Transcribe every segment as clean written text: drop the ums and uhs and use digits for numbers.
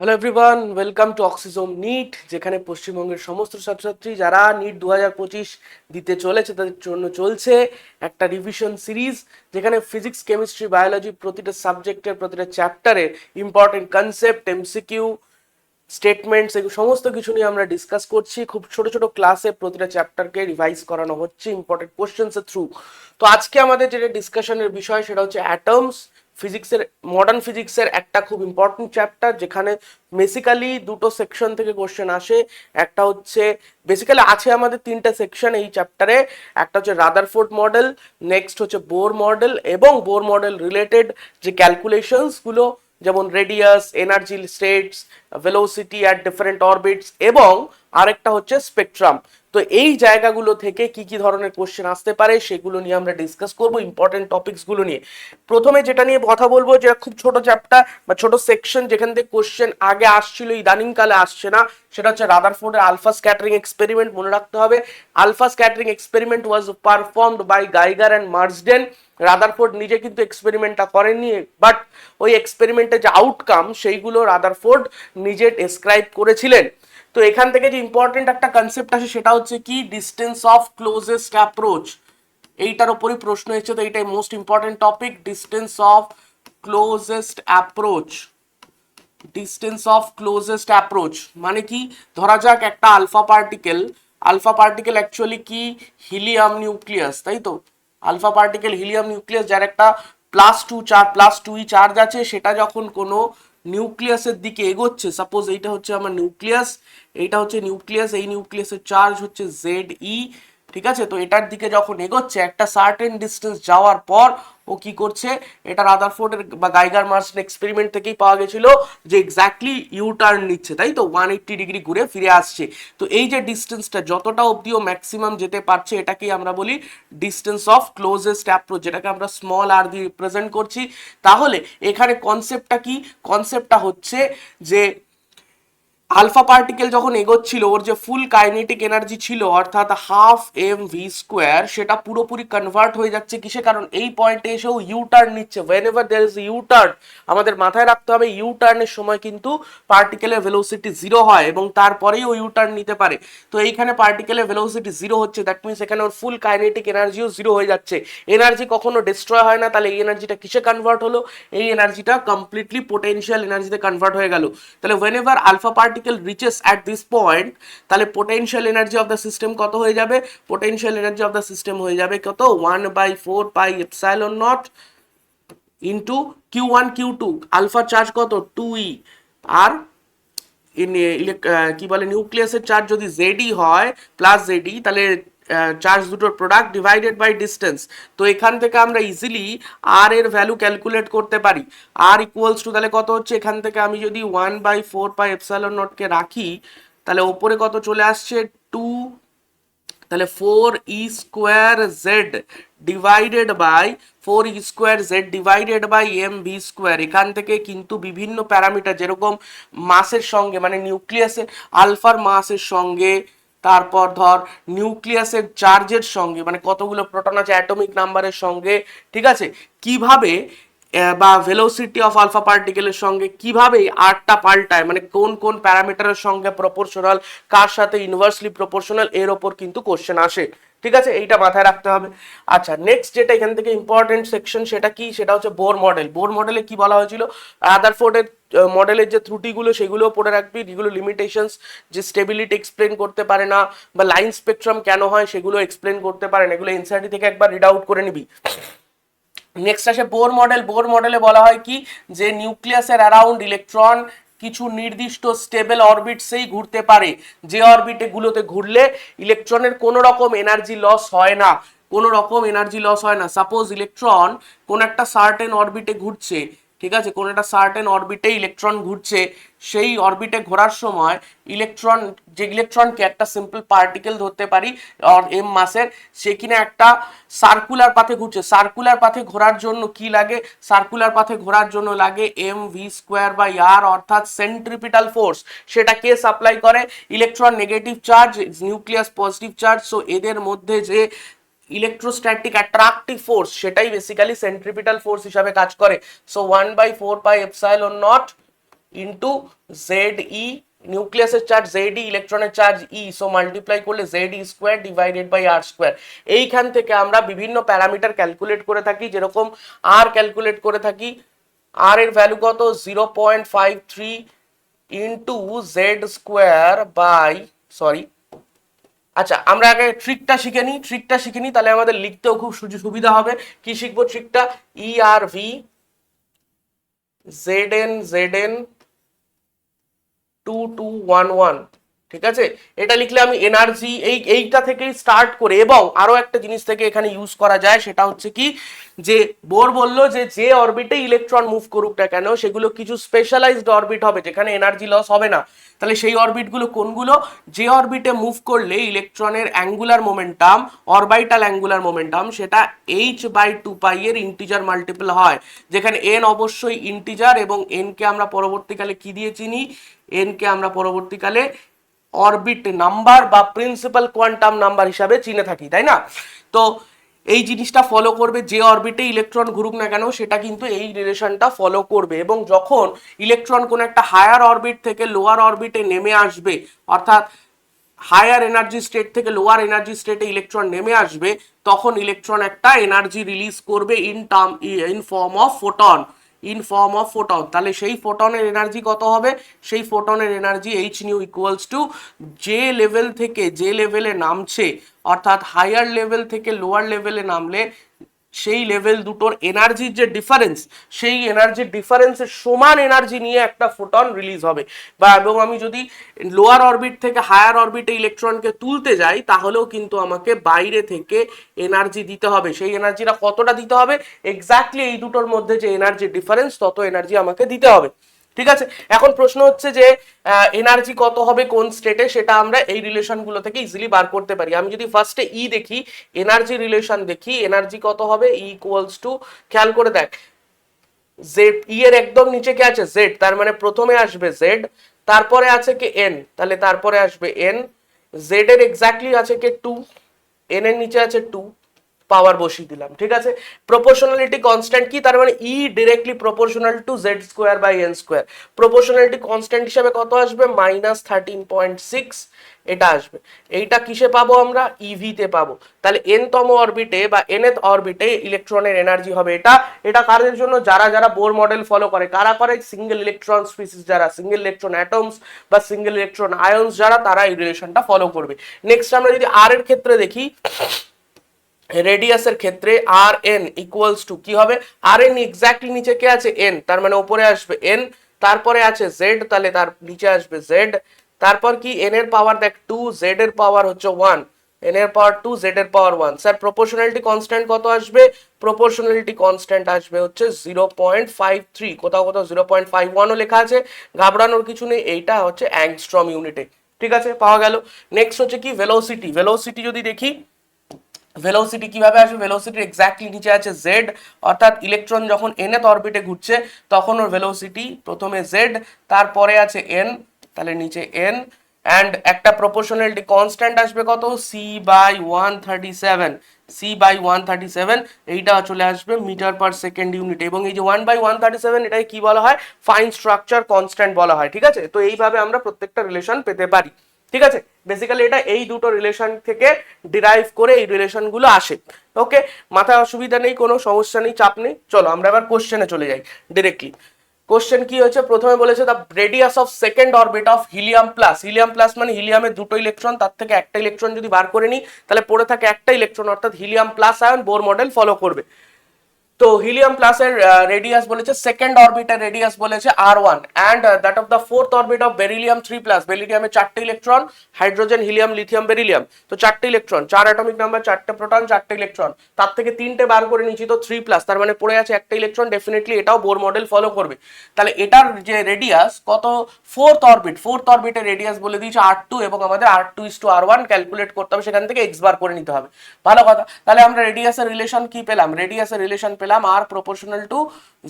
Hello everyone, welcome to Oxyzome NEET, যেখানে পশ্চিমবঙ্গের সমস্ত ছাত্রছাত্রী যারা নিট 2025 দিতে চলেছে তাদের জন্য চলছে একটা রিভিশন সিরিজ, যেখানে ফিজিক্স, কেমিস্ট্রি, বায়োলজি প্রতিটা সাবজেক্টের প্রতিটা চ্যাপ্টারের ইম্পর্টেন্ট কনসেপ্ট, এমসিকিউ, স্টেটমেন্টস, এগুলো সমস্ত কিছু নিয়ে আমরা ডিসকাস করছি। খুব ছোট ছোট ক্লাসে প্রতিটা চ্যাপ্টারকে রিভাইজ করানো হচ্ছে ইম্পর্টেন্ট কোশ্চেন্স এর থ্রু। তো আজকে আমাদের যেটা ডিসকাশনের বিষয় সেটা হচ্ছে অ্যাটমস। ফিজিক্সের, মডার্ন ফিজিক্সের একটা খুব ইম্পর্টেন্ট চ্যাপ্টার, যেখানে বেসিক্যালি দুটো সেকশন থেকে কোশ্চেন আসে। একটা হচ্ছে, বেসিক্যালি আছে আমাদের তিনটা সেকশন এই চ্যাপ্টারে। একটা হচ্ছে রাদারফোর্ড মডেল, নেক্সট হচ্ছে বোর মডেল, এবং বোর মডেল রিলেটেড যে ক্যালকুলেশনস গুলো, যেমন radius, energy states, velocity at different orbits, এবং আরেকটা হচ্ছে স্পেকট্রাম। তো এই জায়গাগুলো থেকে কি কি ধরনের কোশ্চেন আসতে পারে সেগুলো নিয়ে আমরা ডিসকাস করব, ইম্পর্টেন্ট টপিকস গুলো নিয়ে। প্রথমে যেটা নিয়ে কথা বলবো, যে খুব ছোট চ্যাপ্টার বা ছোট সেকশন, যেখান থেকে কোশ্চেন আগে আসছিল ইদানিং কালে আসছে না, সেটা হচ্ছে রাদারফোর্ডের আলফা স্ক্যাটারিং এক্সপেরিমেন্ট। মনে রাখতে হবে, alpha scattering experiment was performed by Geiger and Marsden. Rutherford নিজে কিন্তু এক্সপেরিমেন্টটা করেননি, বাট ওই এক্সপেরিমেন্টের যে আউটকাম সেইগুলো রাদারফোর্ড নিজে ডেসক্রাইব করেছিলেন। তো এখান থেকে যে ইম্পর্টেন্ট একটা কনসেপ্ট আসে সেটা হচ্ছে কি, ডিস্টেন্স অফ ক্লোজেস্ট অ্যাপ্রোচ। এইটার উপরই প্রশ্ন এসেছে, তো এইটাই most important topic, distance of closest approach. Distance of closest approach মানে কি? ধরা যাক একটা আলফা পার্টিকেল অ্যাকচুয়ালি কি, হিলিয়াম নিউক্লিয়াস, তাই তো? আলফা পার্টিকেল হিলিয়াম নিউক্লিয়াস, যার একটা প্লাস টু চার্জ আছে, সেটা যখন কোনো নিউক্লিয়াসের দিকে এগোচ্ছে, সাপোজ এইটা হচ্ছে আমার নিউক্লিয়াস, এইটা হচ্ছে নিউক্লিয়াস, এই নিউক্লিয়াসের চার্জ হচ্ছে ZE, ঠিক আছে? তো এটার দিকে যখন এগোচ্ছে একটা সার্টেন ডিস্টেন্স যাওয়ার পর ও কি করছে, এটা রাদারফোর্ডের বা গাইগার মার্সডেন এক্সপেরিমেন্ট থেকেই পাওয়া গেছিল যে এক্স্যাক্টলি ইউ টার্ন নিচ্ছে, তাই তো? 180 ডিগ্রি ঘুরে ফিরে আসছে। তো এই যে ডিস্টেন্সটা যতটা অবধি ও ম্যাক্সিমাম যেতে পারছে, এটাকেই আমরা বলি ডিস্টেন্স অফ ক্লোজেস্ট অ্যাপ্রোচ, যেটাকে আমরা স্মল আর দিয়ে রিপ্রেজেন্ট করছি। তাহলে এখানে কনসেপ্টটা কি? কনসেপ্টটা হচ্ছে যে আলফা পার্টিকেল যখন এগোচ্ছিল, ওর যে ফুল কাইনেটিক এনার্জি ছিল, অর্থাৎ ½ mv², সেটা পুরোপুরি কনভার্ট হয়ে যাচ্ছে কিসে? কারণ এই পয়েন্টে এসেও ইউ টার্ন নিচ্ছে। Whenever there is U turn, আমাদের মাথায় রাখতে হবে ইউ টার্নের সময় কিন্তু পার্টিকেলের ভেলোসিটি 0 হয়, এবং তারপরেই ও ইউ টার্ন নিতে পারে। তো এইখানে পার্টিকেলের ভেলোসিটি 0 হচ্ছে, দ্যাট মিনস এখানে ওর ফুল কাইনেটিক এনার্জিও 0 হয়ে যাচ্ছে। এনার্জি কখনো ডিস্ট্রয় হয় না, তাহলে এই এনার্জিটা কিসে কনভার্ট হলো? এই এনার্জিটা কমপ্লিটলি পোটেনশিয়াল এনার্জিতে কনভার্ট হয়ে গেল। তাহলে whenever alpha particle reaches at this point, তাহলে potential energy of the system কত হয়ে যাবে? Potential energy of the system হয়ে যাবে কত? 1/4πε0 into Q1 Q2। Alpha charge কত? 2e। আর কি বলে, নিউক্লিয়াসের চার্জ যদি ZE হয়, প্লাস ZE, তাহলে চার্জ দুটোর প্রোডাক্ট ডিভাইডেড বাই ডিস্টেন্স। তো এখান থেকে আমরা ইজিলি আর এর ভ্যালু ক্যালকুলেট করতে পারি। আর ইকুয়ালস টু, তাহলে কত হচ্ছে, এখান থেকে আমি যদি 1/4πε0 কে রাখি, তাহলে ওপরে কত চলে আসছে? 2, তাহলে 4e² divided by 4e² divided by mv²। এখান থেকে কিন্তু বিভিন্ন প্যারামিটার, যেরকম মাসের সঙ্গে, মানে নিউক্লিয়াসের আলফার মাসের সঙ্গে, তারপর ধর নিউক্লিয়াসের চার্জের সঙ্গে, মানে কতগুলো প্রোটন আছে অ্যাটমিক নাম্বারের সঙ্গে, ঠিক আছে, কিভাবে বা ভেলোসিটি অফ আলফা পার্টিকেলের সঙ্গে কিভাবে আরটা পাল্টায়, মানে কোন কোন প্যারামিটারের সঙ্গে প্রপোর্শনাল, কার সাথে ইনভার্সলি প্রপোর্শনাল, এর ওপর কিন্তু কোশ্চেন আসে, ঠিক আছে? এইটা মাথায় রাখতে হবে। আচ্ছা, নেক্সট যেটা এখান থেকে ইম্পর্টেন্ট সেকশন, সেটা কি? সেটা হচ্ছে বোর মডেল। বোর মডেলে কি বলা হয়েছিল? রাদারফোর্ডের মডেলের যে ত্রুটিগুলো সেগুলো পড়ে রাখবি, যেগুলো লিমিটেশনস, যে স্টেবিলিটি এক্সপ্লেন করতে পারে না, বা লাইন স্পেকট্রাম কেন হয় সেগুলো এক্সপ্লেন করতে পারে না, এগুলো এনসিইআরটি থেকে একবার রিড আউট করে নিবি। নেক্সট আসে বোর মডেল। বোর মডেলে বলা হয় কি, যে নিউক্লিয়াসের অ্যারাউন্ড ইলেকট্রন কিছু নির্দিষ্ট স্টেবল অরবিটসেই ঘুরতে পারে, যে অরবিটে গুলোতে ঘুরলে ইলেকট্রনের কোনো রকম এনার্জি লস হয় না, কোনো রকম এনার্জি লস হয় না। সাপোজ ইলেকট্রন কোন একটা সার্টেন অরবিটে ঘুরছে, ঠিক আছে, কোন একটা সার্টেন অরবিটে ইলেকট্রন ঘুরছে, সেই অরবিটে ঘোরার সময় ইলেকট্রনকে একটা সিম্পল পার্টিকেল ধরতে পারি m মাসের, সে কিনা একটা সার্কুলার পাথে ঘুরছে। সার্কুলার পাথে ঘোরার জন্য কি লাগে? সার্কুলার পাথে ঘোরার জন্য লাগে mv²/r, অর্থাৎ সেন্ট্রিপিটাল ফোর্স। সেটা কে সাপ্লাই করে? Electron negative charge, nucleus positive charge. So এদের মধ্যে যে ইলেকট্রোস্ট্যাটিক অ্যাট্রাকটিভ ফোর্স, সেটাই বেসিক্যালি সেন্ট্রিপিটাল ফোর্স হিসাবে কাজ করে। সো 1/4πε0 ইন্টু জেড ই, নিউক্লিয়াসের চার্জ জেড ই, ইলেকট্রনের চার্জ ই, সো মাল্টিপ্লাই করলে Z e square divided by r square. এইখান থেকে আমরা বিভিন্ন প্যারামিটার ক্যালকুলেট করে থাকি, যেরকম আর ক্যালকুলেট করে থাকি। আর এর ভ্যালু কত, 0.53 into Z square by, sorry আচ্ছা আমরা আগে ট্রিকটা শিখে নিই তাহলে আমাদের লিখতেও খুব সুবিধা হবে। কি শিখবো ট্রিকটা, ই আর ভি জেড এন 2211, ঠিক আছে। এটা লিখলে আমি এনার্জি এইটা থেকেই স্টার্ট করে, এবং আরো একটা জিনিস থেকে এখানে ইউজ করা যায়, সেটা হচ্ছে কি যে বোর বললো যে অরবিটে ইলেকট্রন মুভ করুক না কেন সেগুলো কিছু স্পেশালাইজড অরবিট হবে যেখানে এনার্জি লস হবে না। তাহলে সেই অরবিটগুলো কোনগুলো, যে অরবিটে মুভ করলে ইলেকট্রনের angular momentum, orbital angular momentum, সেটা h/2π এর ইন্টিজার মাল্টিপল হয়, যেখানে n অবশ্যই ইন্টিজার, এবং n কে আমরা পরবর্তীকালে কি দিয়ে চিনি, n কে আমরা পরবর্তীকালে অরবিট নাম্বার বা প্রিন্সিপাল কোয়ান্টাম নাম্বার হিসাবে চিনে থাকি, তাই না। তো এই জিনিসটা ফলো করবে, যে অরবিটে ইলেকট্রন ঘুরুক না কেন সেটা কিন্তু এই রিলেশনটা ফলো করবে। এবং যখন ইলেকট্রন কোন একটা হায়ার অরবিট থেকে লোয়ার অরবিটে নেমে আসবে, অর্থাৎ হায়ার এনার্জি স্টেট থেকে লোয়ার এনার্জি স্টেটে ইলেকট্রন নেমে আসবে, তখন ইলেকট্রন একটা এনার্জি রিলিজ করবে ইন ফর্ম অফ ফোটন। তাহলে সেই ফোটনের এনার্জি কত হবে, সেই ফোটনের energy h nu equals to যে লেভেল থেকে যে লেভেলে নামছে, অর্থাৎ হায়ার লেভেল থেকে লোয়ার লেভেলে নামলে সেই লেভেল দুটোর এনার্জির যে ডিফারেন্স, সেই এনার্জির ডিফারেন্সের সমান এনার্জি নিয়ে একটা ফোটন রিলিজ হবে। বা এবং আমি যদি লোয়ার অরবিট থেকে হায়ার অরবিটে ইলেকট্রনকে তুলতে যাই তাহলেও কিন্তু আমাকে বাইরে থেকে এনার্জি দিতে হবে। সেই এনার্জিটা কতটা দিতে হবে, এক্স্যাক্টলি এই দুটোর মধ্যে যে এনার্জি ডিফারেন্স তত এনার্জি আমাকে দিতে হবে, ঠিক আছে। এখন প্রশ্ন হচ্ছে যে এনার্জি কত হবে কোন স্টেটে, সেটা আমরা এই রিলেশনগুলো থেকে ইজিলি বার করতে পারি। আমি যদি ফার্স্টে ই দেখি, এনার্জি রিলেশন দেখি, এনার্জি কত হবে, ই ইকুয়ালস টু, খেয়াল করে দেখ জেড, ই এর একদম নিচে কে আছে জেড, তার মানে প্রথমে আসবে জেড, তারপরে আছে কে এন, তাহলে তারপরে আসবে এন, জেড এর এক্স্যাক্টলি আছে কে 2, এন এর নিচে আছে 2, পাওয়ার বসিয়ে দিলাম, ঠিক আছে। প্রপোর্শনালিটি কনস্ট্যান্ট কি, তার মানে E directly proportional to Z square by n square. Proportionality constant হিসাবে কত আসবে, -13.6 এটা আসবে। এইটা কিসে পাবো আমরা, ইভি তে পাবো। তাহলে এন তম অরবিটে বা এনথ অরবিটে ইলেকট্রনের এনার্জি হবে এটা। এটা কাদের জন্য, যারা যারা বোর মডেল ফলো করে, কারা করে, সিঙ্গেল ইলেকট্রন স্পিসিস যারা, সিঙ্গেল ইলেকট্রন অ্যাটমস বা সিঙ্গেল ইলেকট্রন আয়নস যারা, তারা এই রিলেশনটা ফলো করবে। নেক্সট আমরা যদি আর এর ক্ষেত্রে দেখি, রেডিয়াসের ক্ষেত্রে আর এন ইকুয়ালস টু কি হবে, আর এন এক্স্যাক্টলি নিচে কে আছে এন, তার মানে উপরে আসবে এন, তারপরে আছে জেড, তাহলে তার নিচে আসবে জেড, তারপর কি এন এর পাওয়ার দেখ 2, জেড এর পাওয়ার হচ্ছে 1, এন এর পাওয়ার 2, জেড এর পাওয়ার 1। স্যার প্রপোর্শনালিটি কনস্ট্যান্ট কত আসবে, প্রপোর্শনালিটি কনস্ট্যান্ট আসবে হচ্ছে 0.53, কোথাও কোথাও 0.51ও লেখা আছে, ঘাবড়ানোর কিছু নেই, এইটা হচ্ছে অ্যাংস্ট্রম ইউনিটে, ঠিক আছে, পাওয়া গেল। নেক্সট হচ্ছে কি ভেলোসিটি, ভেলোসিটি যদি দেখি, ভেলোসিটি কিভাবে আসবে, ভেলোসিটির এক্স্যাক্টলি নিচে আছে জেড, অর্থাৎ ইলেকট্রন যখন এনথ অরবিটে ঘুরছে তখন ওর ভেলোসিটি প্রথমে জেড, তারপরে আছে এন, তাহলে নিচে এন, অ্যান্ড একটা প্রপোর্শনালিটি কনস্ট্যান্ট আসবে কত, c/137, c/137, এইটা চলে আসবে মিটার পার সেকেন্ড ইউনিট। এবং এই যে 1/137 এটাকে কি বলা হয়, ফাইন স্ট্রাকচার কনস্ট্যান্ট বলা হয়, ঠিক আছে। তো এইভাবে আমরা প্রত্যেকটা রিলেশন পেতে পারি, ঠিক আছে। বেসিক্যালি এটা এই দুটো রিলেশন থেকে ডিরাইভ করে এই রিলেশনগুলো আসে। ওকে, মাথায় অসুবিধা নেই, কোনো সমস্যা নেই, চাপ নেই। চলো আমরা এবার কোশ্চেনে চলে যাই ডিরেক্টলি। কোশ্চেন কি হয়েছে, প্রথমে বলেছে the radius of second orbit of helium plus. Helium plus মানে হিলিয়ামের দুটো ইলেকট্রন, তার থেকে একটা ইলেকট্রন যদি বার করে নিই তাহলে পড়ে থাকে একটা ইলেকট্রন, অর্থাৎ helium plus ion Bohr model follow করবে। তো হিলিয়াম প্লাসের রেডিয়াস বলেছে, সেকেন্ড অরবিটের রেডিয়াস বলেছে r1, and that of the fourth orbit of beryllium 3+। বেরিলিয়ামে 4টে electron, hydrogen helium lithium beryllium, তো 4টে ইলেকট্রন, 4 অ্যাটমিক নাম্বার, 4টে প্রোটন, 4টে ইলেকট্রন, তার থেকে 3টে বার করে নিয়েছি, তো 3+, তার মানে পড়ে আছে একটা ইলেকট্রন, ডেফিনেটলি এটাও বোর মডেল ফলো করবে। তাহলে এটার যে রেডিয়াস কত, ফোর্থ অরবিটের রেডিয়াস বলে দিয়েছে r2, এবং আমাদের r2:r1 ক্যালকুলেট করতে হবে, সেখান থেকে x বার করে নিতে হবে, ভালো কথা। তাহলে আমরা রেডিয়াসের রিলেশন কি পেলাম, রেডিয়াসের রিলেশন পেলাম r proportional to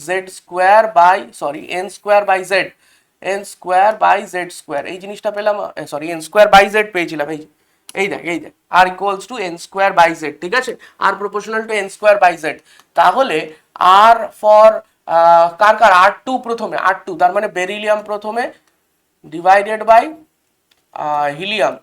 z square by n square by z, n square by z square, এই জিনিসটা পেলাম, sorry n square by z পেয়েছিলাম, এই দেখ r equals to n square by z, ঠিক আছে, r proportional to n square by z। তাহলে r for car car R2 প্রথমে, R2 তার মানে বেরিলিয়াম প্রথমে ডিভাইডেড বাই হিলিয়াম,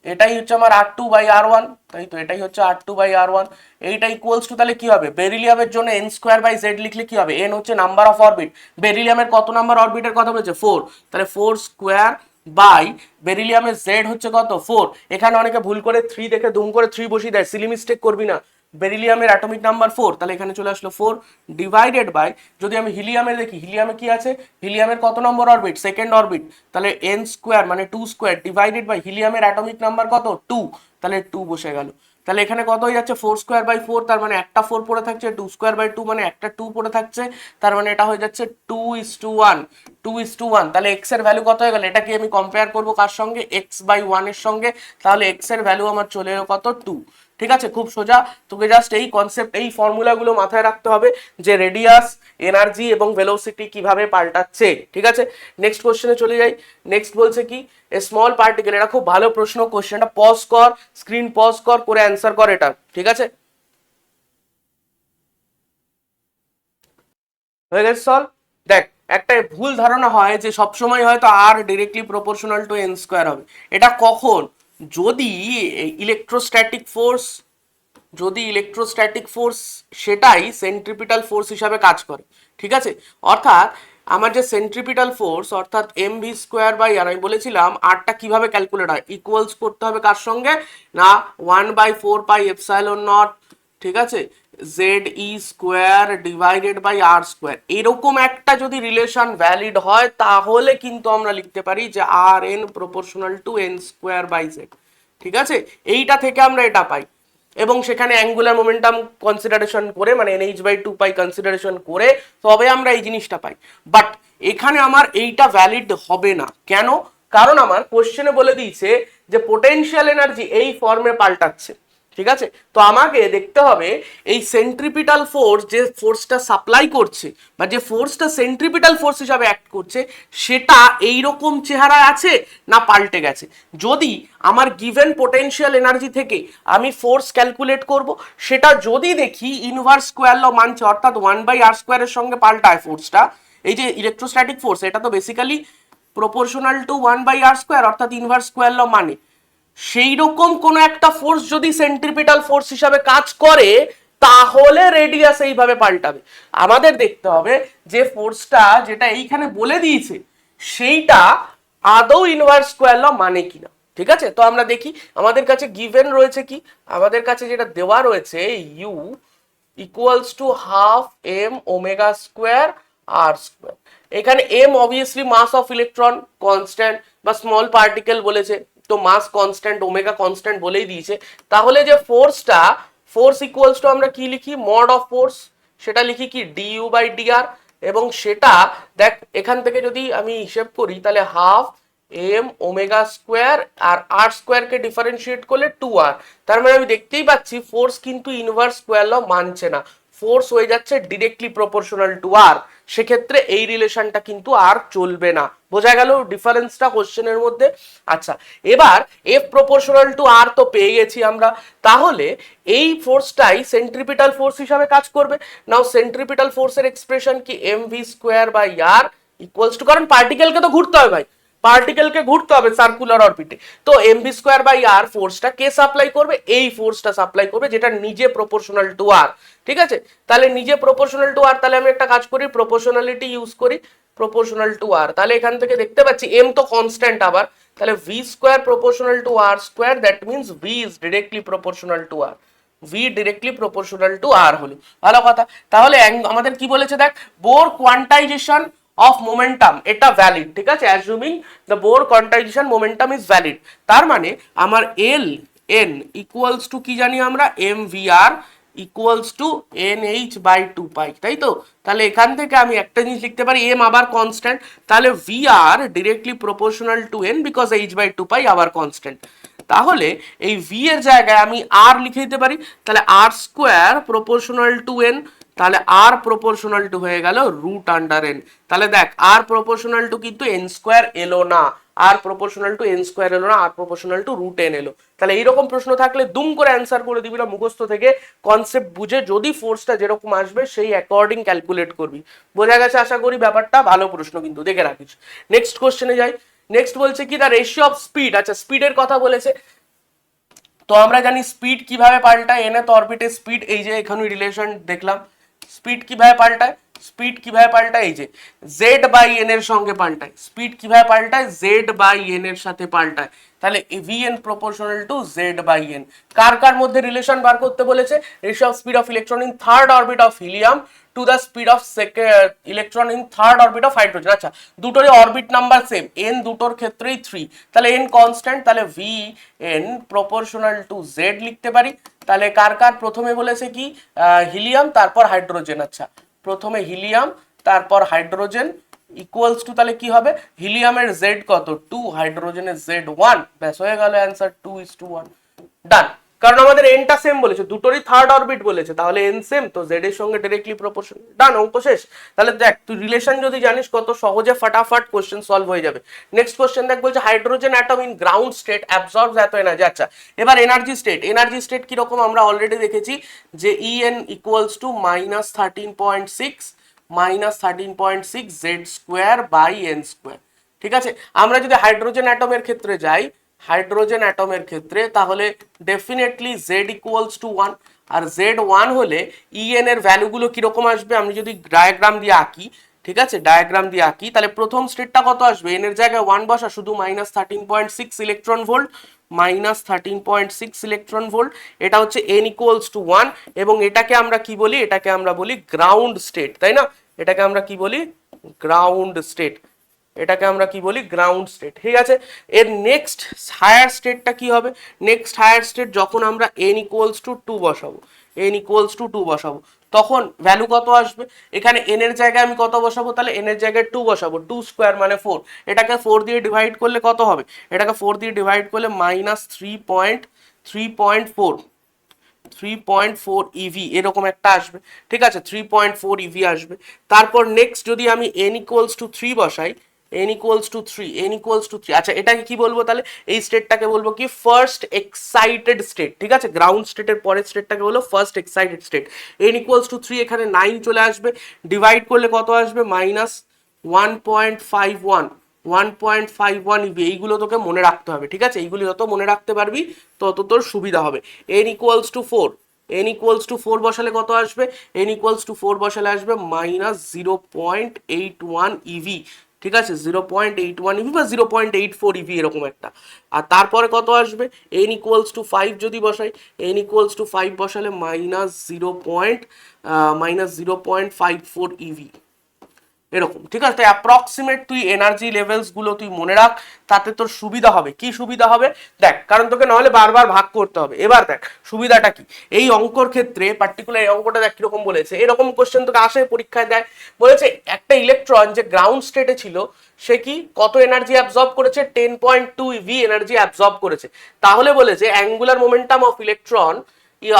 এটাই হচ্ছে আমার R2/R1, তাই তো এটাই হচ্ছে R2/R1। এইটা ইকুয়ালস টু তাহলে কি হবে, বেরিলিয়ামের জন্য n²/z লিখলে কি হবে, n হচ্ছে নাম্বার অফ অরবিট, বেরিলিয়ামের কত নাম্বার অরবিটের কথা বলেছে 4, তাহলে 4² বাই বেরিলিয়ামের z হচ্ছে কত 4, এখানে অনেকে ভুল করে 3 দেখে দুম করে 3 বসিয়ে দেয়, সিলি মিস্টেক করবি না, বেরিলিয়ামের অ্যাটমিক নাম্বার 4, তাহলে এখানে চলে আসলো 4 ডিভাইডেড বাই, যদি আমি হিলিয়ামে দেখি, হিলিয়ামে কি আছে, হিলিয়ামের কত নম্বর অরবিট, সেকেন্ড অরবিট, তাহলে n² মানে 2² ডিভাইডেড বাই হিলিয়ামের অ্যাটমিক নাম্বার কত 2, তাহলে 2 বসে গেল, তাহলে এখানে কত হয়ে যাচ্ছে 4²/4, তার মানে একটা 4 পড়ে থাকছে, 2²/2 মানে একটা 2 পড়ে থাকছে, তার মানে এটা হয়ে যাচ্ছে 2:1, 2:1, তাহলে x এর ভ্যালু কত হয়ে গেল, এটাকে আমি কম্পেয়ার করবো কার সঙ্গে, x/1 এর সঙ্গে, তাহলে x এর ভ্যালু আমার চলে এলো কত 2। ঠিক আছে, খুব সোজা, তোকে জাস্ট এই কনসেপ্ট এই ফর্মুলাগুলো মাথায় রাখতে হবে যে রেডিয়াস, এনার্জি এবং ভেলোসিটি কিভাবে পাল্টাচ্ছে। ঠিক আছে, নেক্সট কোশ্চেনে চলে যাই। নেক্সট বলছে কি, এ স্মল পার্টিকেল, এটা খুব ভালো প্রশ্ন, কোশ্চেনটা পজ কর, স্ক্রিন পজ কর, করে অ্যান্সার কর এটা। ঠিক আছে, হয়ে গেছে সলভ। দেখ, একটা ভুল ধারণা হয় যে সবসময় হয়তো আর ডিরেক্টলি প্রপোর্শনাল টু n² হবে, এটা কখন, যদি ইলেকট্রোস্ট্যাটিক ফোর্স, যদি ইলেকট্রোস্ট্যাটিক ফোর্স সেটাই সেন্ট্রিপিটাল ফোর্স হিসাবে কাজ করে। ঠিক আছে, অর্থাৎ আমার যে সেন্ট্রিপিটাল ফোর্স অর্থাৎ mv²/r, আমি বলেছিলাম আরটা কিভাবে ক্যালকুলেট হয়, ইকুয়ালস করতে হবে কার সঙ্গে না 1/4πε0, ঠিক আছে, ZE² ডিভাইডেড বাই r², এরকম একটা যদি রিলেশন ভ্যালিড হয় তাহলে কিন্তু আমরা লিখতে পারি যে Rn প্রপোর্শনাল টু n²/z। ঠিক আছে, এইটা থেকে আমরা এটা পাই, এবং সেখানে অ্যাঙ্গুলার মোমেন্টাম কনসিডারেশন করে মানে NH/2π কনসিডারেশন করে তবে আমরা এই জিনিসটা পাই। বাট এখানে আমার এইটা ভ্যালিড হবে না, কেন, কারণ আমার কোশ্চেনে বলে দিয়েছে যে পোটেনশিয়াল এনার্জি এই ফর্মে পাল্টাচ্ছে। ঠিক আছে, তো আমাকে দেখতে হবে এই সেন্ট্রিপিটাল ফোর্স, যে ফোর্সটা সাপ্লাই করছে বা যে ফোর্সটা সেন্ট্রিপিটাল ফোর্স হিসাবে অ্যাক্ট করছে, সেটা এইরকম চেহারায় আছে না পাল্টে গেছে। যদি আমার গিভেন পোটেনশিয়াল এনার্জি থেকে আমি ফোর্স ক্যালকুলেট করব, সেটা যদি দেখি ইনভার্স স্কোয়ার ল মানছে, অর্থাৎ 1/r² এর সঙ্গে পাল্টায় ফোর্সটা, এই যে ইলেকট্রোস্ট্যাটিক ফোর্স এটা তো বেসিক্যালি প্রপোর্শনাল টু 1/r², অর্থাৎ ইনভার্স স্কোয়ার ল মানে, সেই রকম কোন একটা ফোর্স যদি সেন্ট্রিপিটাল ফোর্স হিসাবে কাজ করে তাহলে রেডিয়াস এইভাবে পাল্টাবে। আমাদের দেখতে হবে যে ফোর্সটা যেটা এইখানে বলে দিয়েছে সেইটা আদৌ ইনভার্স স্কোয়ার ল মানে কিনা। ঠিক আছে, তো আমরা দেখি আমাদের কাছে গিভেন রয়েছে কি, আমাদের কাছে যেটা দেওয়া রয়েছে U equals to half m omega square r square, এখানে m obviously mass of electron constant বা স্মল পার্টিকেল বলেছে, তো মাস কনস্ট্যান্ট ওমেগা কনস্ট্যান্ট বলেই দিয়েছে, তাহলে যে ফোর্সটা, ফোর্স ইকুয়ালস টু আমরা কি লিখি, মড অফ ফোর্স, সেটা লিখি কি du/dr, এবং সেটা দেখ এখান থেকে যদি আমি হিসেব করি তাহলে হাফ এম ওমেগা স্কোয়ার আর r² কে ডিফারেন্সিয়েট করলে 2r, তার মানে আমি দেখতেই পাচ্ছি ফোর্স কিন্তু ইনভার্স স্কোয়ার ল মানছে না, ফোর্স হয়ে যাচ্ছে ডিরেক্টলি প্রপোর্শনাল টু আর, সেক্ষেত্রে এই রিলেশনটা কিন্তু আর চলবে না। বোঝা গেল ডিফারেন্সটা কোশ্চেনের মধ্যে। আচ্ছা, এবার এফ প্রপোর্শনাল টু আর তো পেয়ে গেছি আমরা, তাহলে এই ফোর্সটাই সেন্ট্রিপিটাল ফোর্স হিসাবে কাজ করবে। নাও সেন্ট্রিপিটাল ফোর্সের এক্সপ্রেশন কি mv²/r ইকুয়ালস টু, কারণ পার্টিকেলকে তো ঘুরতে হবে ভাই, পার্টিকেলকে ঘুরতে হবে সার্কুলার অরবিটে, তো mv²/r ফোর্সটা কে সাপ্লাই করবে, এই ফোর্সটা সাপ্লাই করবে যেটা নিজে প্রপোর্শনাল টু আর। ঠিক আছে, তাহলে নিজে প্রপোর্শনাল টু আর, তাহলে আমি একটা কাজ করি প্রপোর্শনালিটি ইউজ করি, প্রপোর্শনাল টু আর, তাহলে এখান থেকে দেখতে পাচ্ছি এম তো কনস্ট্যান্ট আবার, তাহলে v² proportional to r², that means v is directly proportional to r, v directly proportional to r হলো ভালো কথা। তাহলে আমাদের কি বলেছে দেখ, বোর কোয়ান্টাইজেশন অফ মোমেন্টাম এটা ভ্যালিড। ঠিক আছে, assuming the Bohr quantization momentum is valid, তার মানে আমার এল এন ইকুয়ালস টু কি জানি আমরা, m v r equals to NH/2π, তাই তো, তাহলে এখান থেকে আমি একটা জিনিস লিখতে পারি, এম আবার কনস্ট্যান্ট, তাহলে v r directly proportional to n because H/2π আবার কনস্ট্যান্ট, তাহলে এই ভি এর জায়গায় আমি আর লিখে দিতে পারি, তাহলে r² প্রপোর্শনাল টু এন, তাহলে আর প্রপোর্শনাল টু হয়ে গেল রুট আন্ডার এন। তাহলে দেখ আর প্রপোর্শনাল টু কিন্তু এন স্কোয়ার এলো না, আর প্রপোর্শনাল টু এন স্কোয়ার এলো না, আর প্রপোর্শনাল টু রুট এন এলো। তাহলে এইরকম প্রশ্ন থাকলে দুম করে অ্যান্সার করে দিবি না, মুখস্থ থেকে কনসেপ্ট বুঝে যদি ফোর্সটা যেরকম আসবে সেই অ্যাকর্ডিং ক্যালকুলেট করবি। বোঝা গেছে আশা করি ব্যাপারটা? ভালো প্রশ্ন কিন্তু, দেখে রাখিস। নেক্সট কোশ্চেনে যাই। নেক্সট বলছে কি, দ্য রেশিও অফ স্পিড। আচ্ছা, স্পিডের কথা বলেছে। তো আমরা জানি স্পিড কিভাবে পাল্টায়, nth অরবিটের স্পিড, এই যে এখানে রিলেশন দেখলাম। স্পিড কিভাবে পাল্টায়, স্পিড কিভাবে পাল্টায়, এই যে জেড বাই এন এর সঙ্গে পাল্টায়। স্পিড কিভাবে পাল্টায়, জেড বাই এন এর সাথে পাল্টায়। তাহলে v n proportional to Z by n. কার কার মধ্যে রিলেশন বার করতে বলেছে? Ratio of speed of electron in third orbit of helium to the speed of electron in third orbit of hydrogen. আচ্ছা, দুটোরই অরবিট নাম্বার সেম, এন দুটোর ক্ষেত্রেই 3, তাহলে এন কনস্ট্যান্ট, তাহলে v n proportional to Z লিখতে পারি। তাহলে কার কার প্রথমে বলেছে কি, হিলিয়াম তারপর হাইড্রোজেন। আচ্ছা, প্রথমে হিলিয়াম তারপর হাইড্রোজেন ইকুয়ালস টু, তাহলে কি হবে, হিলিয়ামের জেড কত 2, হাইড্রোজেনের জেড 1, ব্যাস হয়ে গেল অ্যান্সার 2:1। ডান। কারণ আমাদের এনটা সেম বলেছে, দুটোরই থার্ড অরবিট বলেছে, তাহলে এন সেম, তো জেড এর সঙ্গে ডাইরেক্টলি প্রপোর্শনাল। ডান, অঙ্ক শেষ। তাহলে দেখ তুই রিলেশন যদি জানিস কত সহজে ফাটাফাট কোশ্চেন সলভ হয়ে যাবে। নেক্সট কোশ্চেন দেখ, বলছে hydrogen atom in ground state অ্যাবজর্বস এত এনার্জি। আচ্ছা, এবার এনার্জি স্টেট, এনার্জি স্টেট কিরকম আমরা অলরেডি দেখেছি যে E n equals to -13.6 Z square by n square. ঠিক আছে, আমরা যদি হাইড্রোজেন অ্যাটমের ক্ষেত্রে যাই, হাইড্রোজেন অ্যাটমের ক্ষেত্রে, তাহলে ডেফিনেটলি জেড ইকুয়ালস টু 1। আর জেড 1 হলে ইএন এর ভ্যালুগুলো কিরকম আসবে, আমি যদি ডায়াগ্রাম দিয়ে আঁকি, ঠিক আছে, ডায়াগ্রাম দিয়ে আঁকি, তাহলে প্রথম স্টেটটা কত আসবে, এন এর জায়গায় 1 বসা, শুধু -13.6 ইলেকট্রন ভোল্ট, -13.6 ইলেকট্রন ভোল্ট। এটা হচ্ছে এন ইকুয়ালস টু 1, এবং এটাকে আমরা কি বলি, এটাকে আমরা বলি গ্রাউন্ড স্টেট, তাই না? এটাকে আমরা কি বলি, গ্রাউন্ড স্টেট। এটাকে আমরা কি বলি, গ্রাউন্ড স্টেট। ঠিক আছে, এর নেক্সট হায়ার স্টেটটা কি হবে, নেক্সট হায়ার স্টেট যখন আমরা এন ইকুয়ালস টু 2 বসাবো, এন ইকুয়ালস টু 2 বসাবো, তখন ভ্যালু কত আসবে, এখানে এন এর জায়গায় আমি কত বসাবো, তাহলে এন এর জায়গায় 2 বসাবো, 2 স্কোয়ার মানে 4, এটাকে 4 দিয়ে ডিভাইড করলে কত হবে, এটাকে 4 দিয়ে ডিভাইড করলে -3.4 ইভি এরকম একটা আসবে। ঠিক আছে, 3.4 ইভি আসবে। তারপর নেক্সট যদি আমি n ইকুয়ালস টু 3 বসাই, n ইকুয়ালস টু 3, আচ্ছা এটাকে কি বলবো, তাহলে এই স্টেটটাকে বলবো কি, ফার্স্ট এক্সাইটেড স্টেট। ঠিক আছে, গ্রাউন্ড স্টেটের পরের স্টেটটাকে বলবো first excited state. n equals to 3, এখানে 9 চলে আসবে, ডিভাইড করলে কত আসবে, -1.51 ইভি। এইগুলো তোকে মনে রাখতে হবে। ঠিক আছে, এইগুলো যত মনে রাখতে পারবি তত তোর সুবিধা হবে। n equals two 4, n equals two 4 বসালে কত আসবে, n ইকুয়ালস টু 4 বসালে আসবে -0.81 ইভি। ঠিক আছে, 0.81 ইভি বা 0.84 ইভি এরকম একটা। আর তারপরে কত আসবে, n ইকুয়ালস টু 5 যদি বসাই, n ইকুয়ালস টু 5 বসালে -0.54 ইভি এরকম। ঠিক আছে, অ্যাপ্রক্সিমেট তুই এনার্জি লেভেলস গুলো তুই মনে রাখ, তাতে তোর সুবিধা হবে। কি সুবিধা হবে দেখ, কারণ তোকে নাহলে বারবার ভাগ করতে হবে। এবার দেখ সুবিধাটা কি, এই অঙ্কর ক্ষেত্রে পার্টিকুলার এই অঙ্কটা দেখ কিরকম বলেছে, এরকম কোশ্চেন তোকে আসে পরীক্ষায় দেয়, বলেছে একটা ইলেকট্রন যে গ্রাউন্ড স্টেটে ছিল সে কি কত এনার্জি অ্যাবজর্ব করেছে, 10.2 ইভি এনার্জি অ্যাবজর্ব করেছে। তাহলে বলেছে angular momentum of electron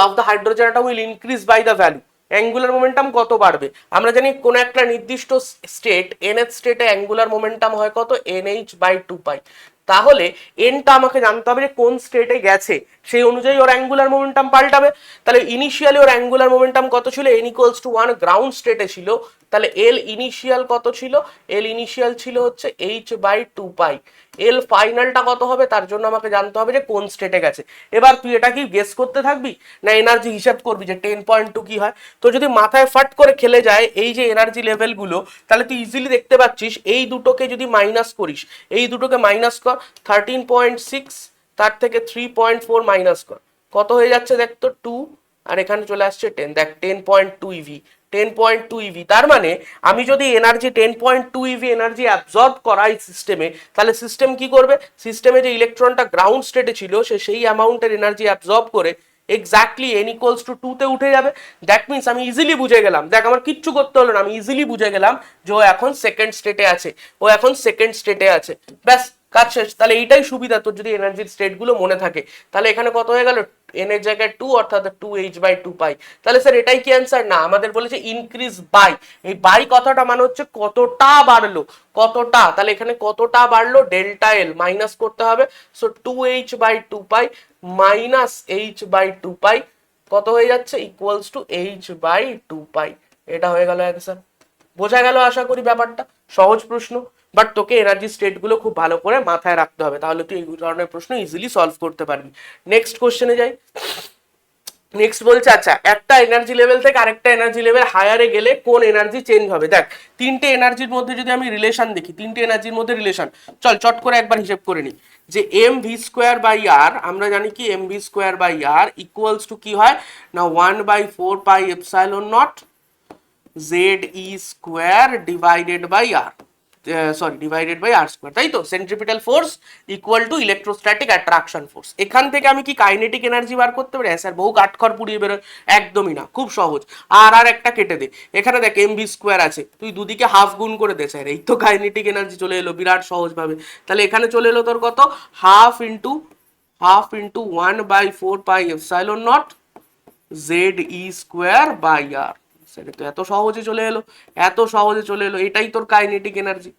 of the hydrogen atom will increase by the value. Angular momentum কত বাড়বে, আমরা জানি কোন একটা নির্দিষ্ট স্টেট nth স্টেটে অ্যাঙ্গুলার মোমেন্টাম হয় কত, nh/2π। তাহলে এনটা আমাকে জানতে হবে যে কোন স্টেটে গেছে, সেই অনুযায়ী ওর অ্যাঙ্গুলার মোমেন্টাম পাল্টাবে। তাহলে ইনিশিয়ালি ওর অ্যাঙ্গুলার মোমেন্টাম কত ছিল, n ইকুয়ালস টু 1, গ্রাউন্ড স্টেটে ছিল, তাহলে এল ইনিশিয়াল কত ছিল, এল ইনিশিয়াল ছিল হচ্ছে h/2π। এল ফাইনালটা কত হবে, তার জন্য আমাকে জানতে হবে যে কোন স্টেটে গেছে। এবার তুই এটা কি গেস করতে থাকবি না এনার্জি হিসাব করবি যে 10.2 কি হয়। তো যদি মাথায় ফাট করে খেলে যায় এই যে এনার্জি লেভেলগুলো, তাহলে তুই ইজিলি দেখতে পাচ্ছিস এই দুটোকে যদি মাইনাস করিস, এই দুটোকে মাইনাস কর, 13.6 তার থেকে 3.4 মাইনাস কর, কত হয়ে যাচ্ছে দেখ তো 2, আর এখানে চলে আসছে 10, দেখ 10.2 ইভি, 10.2 ইভি। তার মানে আমি যদি এনার্জি 10.2 ইভি এনার্জি অ্যাবজর্ব করাই সিস্টেমে, তাহলে সিস্টেম কি করবে, সিস্টেমে যে ইলেকট্রনটা গ্রাউন্ড স্টেটে ছিল সে সেই অ্যামাউন্টের এনার্জি অ্যাবজর্ব করে এক্স্যাক্টলি n ইকুয়ালস টু 2 তে উঠে যাবে। দ্যাট মিনস আমি ইজিলি বুঝে গেলাম, দেখ আমার কিচ্ছু করতে হলো না, আমি ইজিলি বুঝে গেলাম যে ও এখন সেকেন্ড স্টেটে আছে, ও এখন সেকেন্ড স্টেটে আছে, ব্যাস কাজ শেষ। তাহলে এইটাই সুবিধা তোর যদি এনার্জির স্টেট গুলো মনে থাকে। তাহলে এখানে কত হয়ে গেল, n এর জায়গায় 2 অর্থাৎ 2h/2 পাই। তাহলে স্যার এটাই কি অ্যান্সার? না, আমাদের বলেছে ইনক্রিজ বাই, এই বাই কথাটা মানে হচ্ছে কতটা বাড়লো, কতটা, তাহলে এখানে কতটা বাড়লো ডেল্টা এল মাইনাস করতে হবে। সো 2h/2 পাই মাইনাস h/2 পাই কত হয়ে যাচ্ছে, ইকুয়ালস টু h/2 পাই। এটা হয়ে গেল অ্যান্সার। বোঝা গেল আশা করি ব্যাপারটা, সহজ প্রশ্ন, বাট তোকে এনার্জি স্টেট গুলো খুব ভালো করে মাথায় রাখতে হবে, তাহলে তুই এই ধরনের প্রশ্ন ইজিলি সলভ করতে পারবি। নেক্সট কোশ্চেনে যাই। নেক্সট বলছে আচ্ছা একটা এনার্জি লেভেল থেকে আরেকটা এনার্জি লেভেল হায়ারে গেলে কোন এনার্জি চেঞ্জ হবে। দেখ তিনটে এনার্জির মধ্যে যদি আমি রিলেশন দেখি, তিনটে এনার্জির মধ্যে রিলেশন, চল চট করে একবার হিসেব করে নি, যে m v square by r, আমরা জানি কি m v square by r equals to কি হয় না 1/4 pi epsilon naught Z e square divided by r, sorry divided by r square, তাই তো। Centripetal force equal to electrostatic attraction force. এখান থেকে আমি কি কাইনেটিক এনার্জি বার করতে পারি? স্যার বহু কাঠখড় পুড়িয়ে বেরোয়, একদমই না, খুব সহজ। আর আর একটা কেটে দে, এখানে দেখ এম ভি স্কোয়ার আছে, তুই দুদিকে হাফ গুণ করে দে স্যার, এই তো কাইনেটিক এনার্জি চলে এলো বিরাট সহজ ভাবে। তাহলে এখানে চলে এলো তোর কত, half into 1/4 pi epsilon naught Z e square by r. সেটা তো এত সহজে চলে এলো, এত সহজে চলে এলো, এটাই তোর কাইনেটিক এনার্জি,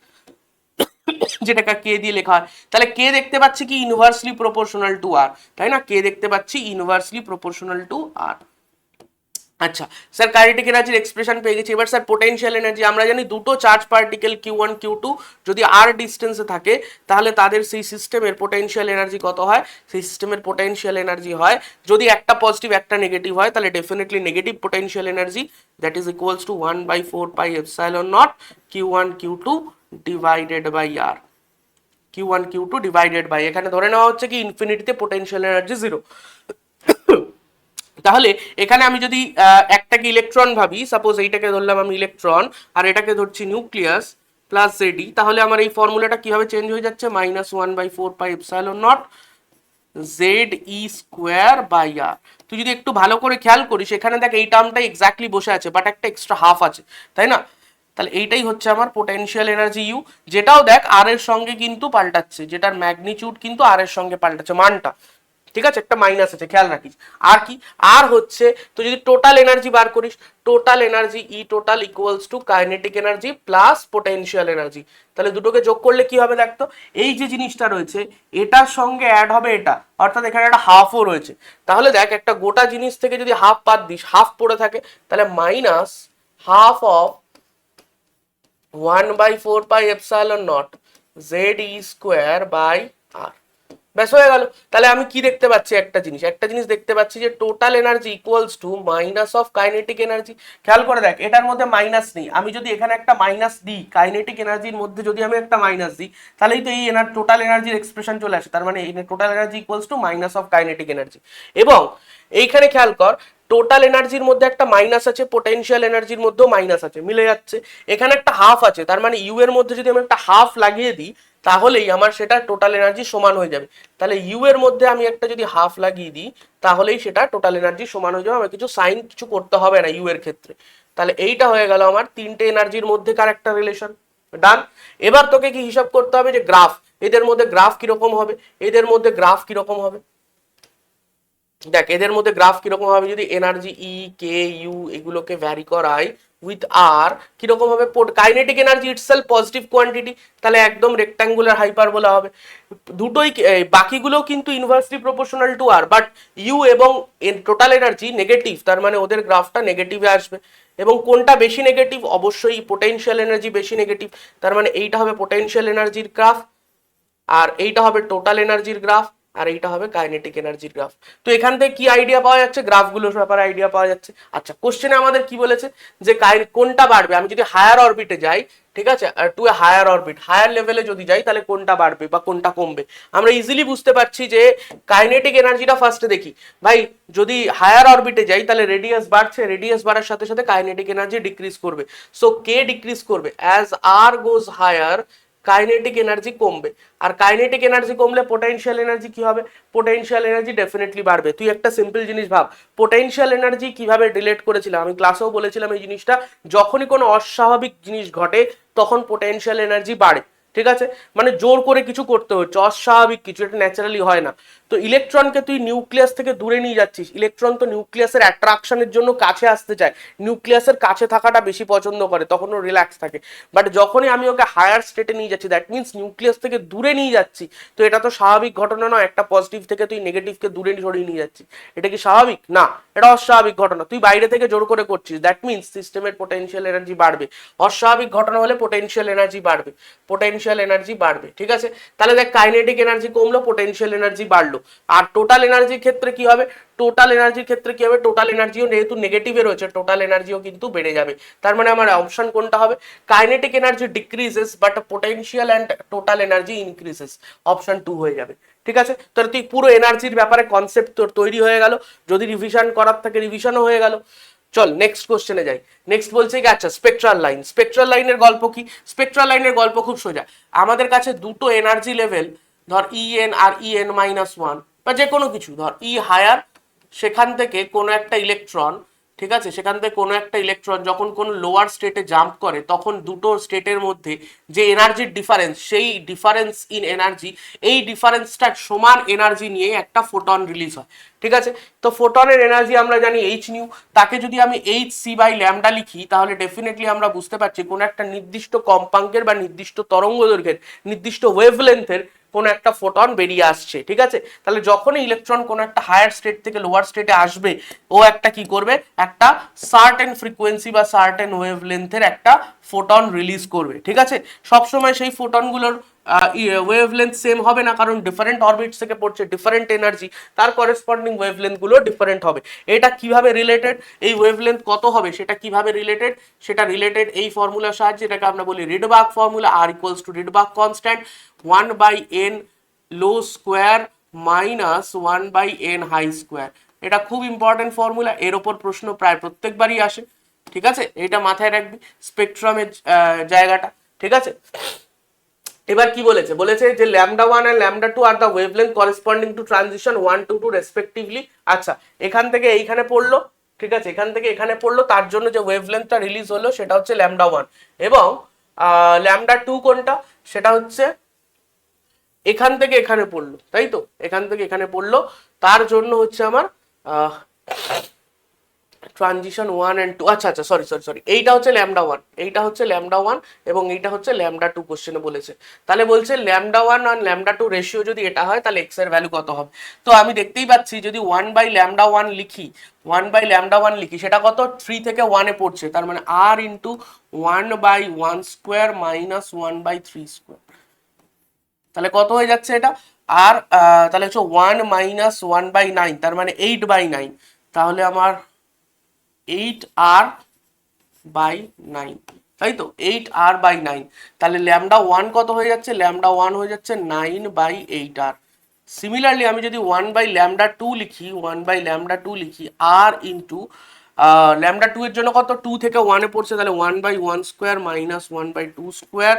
যেটাকে কে দিয়ে লেখা হয়। তাহলে কে দেখতে পাচ্ছি কি ইনভার্সলি প্রপোর্শনাল টু আর, তাই না, কে দেখতে পাচ্ছি ইনভার্সলি প্রপোর্শনাল টু আর। আচ্ছা স্যার কাইনেটিক এনার্জির এক্সপ্রেশন পেয়ে গেছি। এবার স্যার পোটেনশিয়াল এনার্জি, আমরা জানি দুটো চার্জ পার্টিকেল Q1 Q2 যদি আর ডিস্টেন্সে থাকে তাহলে তাদের সেই সিস্টেমের পোটেনশিয়াল এনার্জি কত হয়, সেই সিস্টেমের পোটেনশিয়াল এনার্জি হয়, যদি একটা পজিটিভ একটা নেগেটিভ হয় তাহলে definitely negative potential energy, that is equals to 1/4 pi epsilon naught Q1 Q2 divided by r, Q1 Q2 divided by, এখানে ধরে নেওয়া হচ্ছে কি ইনফিনিটিতে পোটেনশিয়াল এনার্জি জিরো। তাহলে এখানে আমি যদি একটাকে ইলেকট্রন ভাবি, সাপোজ এইটাকে ধরলাম আমি ইলেকট্রন আর এটাকে ধরছি নিউক্লিয়াস প্লাস জেডি, তাহলে আমার এই ফর্মুলাটা কিভাবে চেঞ্জ হয়ে যাচ্ছে, -1/4 pi epsilon naught Z e square by r. তুই যদি একটু ভালো করে খেয়াল করিস এখানে দেখ এই টার্মটাই এক্স্যাক্টলি বসে আছে, বাট একটা এক্সট্রা হাফ আছে, তাই না। তাহলে এইটাই হচ্ছে আমার পোটেনশিয়াল এনার্জি ইউ, যেটাও দেখ আর এর সঙ্গে কিন্তু পাল্টাচ্ছে, যেটার ম্যাগনিটিউড কিন্তু আর এর সঙ্গে পাল্টাচ্ছে মানটা, ঠিক আছে, একটা মাইনাস আছে খেয়াল রাখিস। আর কি, আর হচ্ছে তো যদি টোটাল এনার্জি বার করিস, total energy E total equals to kinetic energy plus potential energy, তাহলে দুটোকে যোগ করলে কি হবে দেখতো, এই যে জিনিসটা রয়েছে এটার সঙ্গে অ্যাড হবে এটা, অর্থাৎ এখানে একটা হাফও রয়েছে। তাহলে দেখ একটা গোটা জিনিস থেকে যদি হাফ বাদ দিস, হাফ পড়ে থাকে, তাহলে minus half of 1/4 pi epsilon naught Z e square by r, ব্যাস হয়ে গেল। তাহলে আমি কি দেখতে পাচ্ছি, একটা জিনিস দেখতে পাচ্ছি যে total energy equals to minus of kinetic energy. খেয়াল করে দেখ এটার মধ্যে মাইনাস নেই, আমি যদি এখানে একটা মাইনাস দিই কাইনেটিক এনার্জির মধ্যে, যদি আমি একটা মাইনাস দিই তাহলেই তো এই টোটাল এনার্জির এক্সপ্রেশন চলে আসে, তার মানে এই total energy equals to minus of kinetic energy. এবং এইখানে খেয়াল কর টোটাল এনার্জির মধ্যে একটা মাইনাস আছে, পোটেনশিয়াল এনার্জির মধ্যেও মাইনাস আছে, মিলে যাচ্ছে। এখানে একটা হাফ আছে, তার মানে ইউ এর মধ্যে যদি আমি একটা হাফ লাগিয়ে দিই তাহলেই আমার সেটা টোটাল এনার্জি সমান হয়ে যাবে। তাহলে ইউ এর মধ্যে আমি একটা যদি হাফ লাগিয়ে দিই তাহলেই সেটা টোটাল এনার্জি সমান হয়ে যাবে, আমার কিছু সাইন কিছু করতে হবে না ইউ এর ক্ষেত্রে। তাহলে এইটা হয়ে গেল আমার তিনটে এনার্জির মধ্যেকার একটা রিলেশন, ডান। এবার তোকে কি হিসাব করতে হবে যে গ্রাফ, এদের মধ্যে গ্রাফ কিরকম হবে, এদের মধ্যে গ্রাফ কিরকম হবে, দেখ এদের মধ্যে গ্রাফ কিরকম হবে, যদি এনার্জি ই কে ইউ এগুলোকে ভ্যারি করাই উইথ আর, কিরকম হবে, kinetic energy itself positive quantity, তাহলে একদম রেক্টাঙ্গুলার হাইপারবোলা হবে। দুটোই বাকিগুলো কিন্তু inversely proportional to r, but U এবং টোটাল এনার্জি নেগেটিভ, তার মানে ওদের গ্রাফটা নেগেটিভে আসবে। এবং কোনটা বেশি নেগেটিভ, অবশ্যই পোটেনশিয়াল এনার্জি বেশি নেগেটিভ, তার মানে এইটা হবে পোটেনশিয়াল এনার্জির গ্রাফ, আর এইটা হবে টোটাল এনার্জির গ্রাফ, আর এইটা হবে কাইনেটিক এনার্জির গ্রাফ। তো এখান থেকে কি আইডিয়া পাওয়া যাচ্ছে, গ্রাফগুলোর ব্যাপারে আইডিয়া পাওয়া যাচ্ছে। আচ্ছা কোশ্চেনে আমাদের কি বলেছে যে কোনটা বাড়বে, আমি যদি হায়ার অরবিটে যাই, ঠিক আছে, to a higher orbit, higher লেভেলে যদি যাই তাহলে কোনটা বাড়বে বা কোনটা কমবে। আমরা ইজিলি বুঝতে পারছি যে কাইনেটিক এনার্জিটা ফার্স্টে দেখি, ভাই যদি হায়ার অরবিটে যাই তাহলে রেডিয়াস বাড়ছে, রেডিয়াস বাড়ার সাথে সাথে কাইনেটিক এনার্জি ডিক্রিজ করবে, সো কে ডিক্রিজ করবে, অ্যাজ আর গোজ হায়ার কাইনেটিক এনার্জি কমবে, আর কাইনেটিক এনার্জি কমলে পোটেনশিয়াল এনার্জি কি হবে, পোটেনশিয়াল এনার্জি ডেফিনেটলি বাড়বে। তুই একটা সিম্পল জিনিস ভাব, পোটেনশিয়াল এনার্জি কিভাবে রিলেট করেছিলাম, আমি ক্লাসেও বলেছিলাম এই জিনিসটা, যখনই কোনো অস্বাভাবিক জিনিস ঘটে তখন পোটেনশিয়াল এনার্জি বাড়ে, ঠিক আছে, মানে জোর করে কিছু করতে হচ্ছে, অস্বাভাবিক কিছু, এটা ন্যাচারালি হয় না। তো ইলেকট্রনকে তুই নিউক্লিয়াস থেকে দূরে নিয়ে যাচ্ছিস, ইলেকট্রন তো নিউক্লিয়াসের অ্যাট্রাকশনের জন্য কাছে আসতে চায়, নিউক্লিয়াসের কাছে থাকাটা বেশি পছন্দ করে, তখন ও রিল্যাক্স থাকে। বাট যখনই আমি ওকে হায়ার স্টেটে নিয়ে যাচ্ছি, দ্যাট মিনস নিউক্লিয়াস থেকে দূরে নিয়ে যাচ্ছি, তো এটা তো স্বাভাবিক ঘটনা নয়, একটা পজিটিভ থেকে তুই নেগেটিভকে দূরে সরিয়ে নিয়ে যাচ্ছি, এটা কি স্বাভাবিক? না, এটা অস্বাভাবিক ঘটনা, তুই বাইরে থেকে জোর করে করছিস, দ্যাট মিনস সিস্টেমের পোটেনশিয়াল এনার্জি বাড়বে। অস্বাভাবিক ঘটনা হলে পোটেনশিয়াল এনার্জি বাড়বে, পোটেনশিয়াল এনার্জি বাড়বে, ঠিক আছে। তাহলে দেখ, কাইনেটিক এনার্জি কমলো, পোটেনশিয়াল এনার্জি বাড়লো। আর টোটাল এনার্জির ক্ষেত্রে কি হবে? টোটাল এনার্জির ক্ষেত্রে কি হবে? টোটাল এনার্জিও যেহেতু নেগেটিভে রয়েছে, টোটাল এনার্জিও কিন্তু বেড়ে যাবে। তার মানে আমার অপশন কোনটা হবে? Kinetic energy decreases but potential and total energy increases, option 2 হয়ে যাবে। ঠিক আছে, তাহলে তুই পুরো এনার্জির ব্যাপারে কনসেপ্ট তোর তৈরি হয়ে গেল, যদি রিভিশন করার থাকে রিভিশনও হয়ে গেল। চল নেক্সট কোশ্চেনে যাই। নেক্সট বলছে কি, আচ্ছা স্পেকট্রাল লাইন, স্পেকট্রাল লাইনের গল্প কি? স্পেকট্রাল লাইনের গল্প খুব সোজা। আমাদের কাছে দুটো এনার্জি লেভেল, ধর ইএন আর ইএন মাইনাস ওয়ান, বা যে কোনো কিছু, ধর ই হায়ার, সেখান থেকে কোনো একটা ইলেকট্রন, ঠিক আছে, সেখান থেকে কোনো একটা ইলেকট্রন যখন কোনো লোয়ার স্টেটে জাম্প করে, তখন দুটো স্টেটের মধ্যে যে এনার্জির ডিফারেন্স, সেই ডিফারেন্স ইন এনার্জি, এই ডিফারেন্সটা সমান এনার্জি নিয়ে একটা ফোটন রিলিজ হয়। ঠিক আছে, তো ফোটনের এনার্জি আমরা জানি এইচ নিউ, তাকে যদি আমি এইচ সি বাই ল্যামডা লিখি, তাহলে ডেফিনেটলি আমরা বুঝতে পারছি কোনো একটা নির্দিষ্ট কম্পাঙ্কের বা নির্দিষ্ট তরঙ্গ দৈর্ঘ্যের, নির্দিষ্ট ওয়েভলেন্থের কোনো একটা ফোটন বেরিয়ে আসছে। ঠিক আছে, তাহলে যখনই ইলেকট্রন কোনো একটা হায়ার স্টেট থেকে লোয়ার স্টেটে আসবে, ও একটা কি করবে, একটা সার্টেন ফ্রিকোয়েন্সি বা সার্টেন ওয়েভলেন্থের একটা ফোটন রিলিজ করবে। ঠিক আছে, সবসময় সেই ফোটনগুলোর ওয়েভলেন্থ সেম হবে না, কারণ ডিফারেন্ট অরবিটস থেকে পড়ছে, ডিফারেন্ট এনার্জি, তার করেসপন্ডিং ওয়েভলেন্থ গুলো ডিফারেন্ট হবে। এটা কিভাবে রিলেটেড, এই ওয়েভলেন্থ কত হবে সেটা কিভাবে রিলেটেড, সেটা রিলেটেড এই ফর্মুলার সাহায্যে, এটাকে আমরা বলি Rydberg formula, R equals to Rydberg constant 1/n low square minus 1/n high square. এটা খুব ইম্পর্টেন্ট ফর্মুলা, এর ওপর প্রশ্ন প্রায় প্রত্যেকবারই আসে। ঠিক আছে, এটা মাথায় রাখবি স্পেকট্রামের জায়গাটা। ঠিক আছে, এবার কি বলেছে, বলেছে যে lambda 1 and lambda 2 are the wavelength corresponding to transition 1 to 2 respectively. আচ্ছা, এখান থেকে এইখানে পড়লো, ঠিক আছে, এখান থেকে এখানে পড়লো, তার জন্য যে ওয়েভলেন্থটা রিলিজ হলো সেটা হচ্ছে ল্যামডা 1, এবং ল্যামডা 2 কোনটা, সেটা হচ্ছে এখান থেকে এখানে পড়লো, তাই তো, এখান থেকে এখানে পড়লো, তার জন্য হচ্ছে আমার ট্রানজিশন 1 and 2, আচ্ছা আচ্ছা, সরি সরি সরি, এইটা হচ্ছে ল্যামডা 1, এইটা হচ্ছে ল্যামডা 1 এবং এইটা হচ্ছে ল্যামডা 2 কোশ্চেনে বলেছে। তাহলে বলছে ল্যামডা 1 আর ল্যামডা 2 রেশিও যদি এটা হয়, তাহলে এক্স এর ভ্যালু কত হবে? তো আমি দেখতেই পাচ্ছি, যদি 1/λ1 লিখি, 1/λ1 লিখি, সেটা কত, 3 থেকে 1 এ পড়ছে, তার মানে r into 1/1 square minus 1/3 square, তাহলে কত হয়ে যাচ্ছে এটা, আর তাহলে হচ্ছে 1 মাইনাস 1/9, তার মানে 8/9, তাহলে আমার 8r/9, তাই তো, 8r/9, তাহলে ল্যামডা 1 কত হয়ে যাচ্ছে, ল্যামডা 1 হয়ে যাচ্ছে 9/8r। সিমিলারলি আমি যদি 1/λ2 লিখি, 1/λ2 লিখি, r ইন্টু ল্যামডা 2 এর জন্য কত, 2 থেকে 1 এ পড়ছে, তাহলে 1/1 স্কোয়ার মাইনাস 1/2 স্কোয়ার,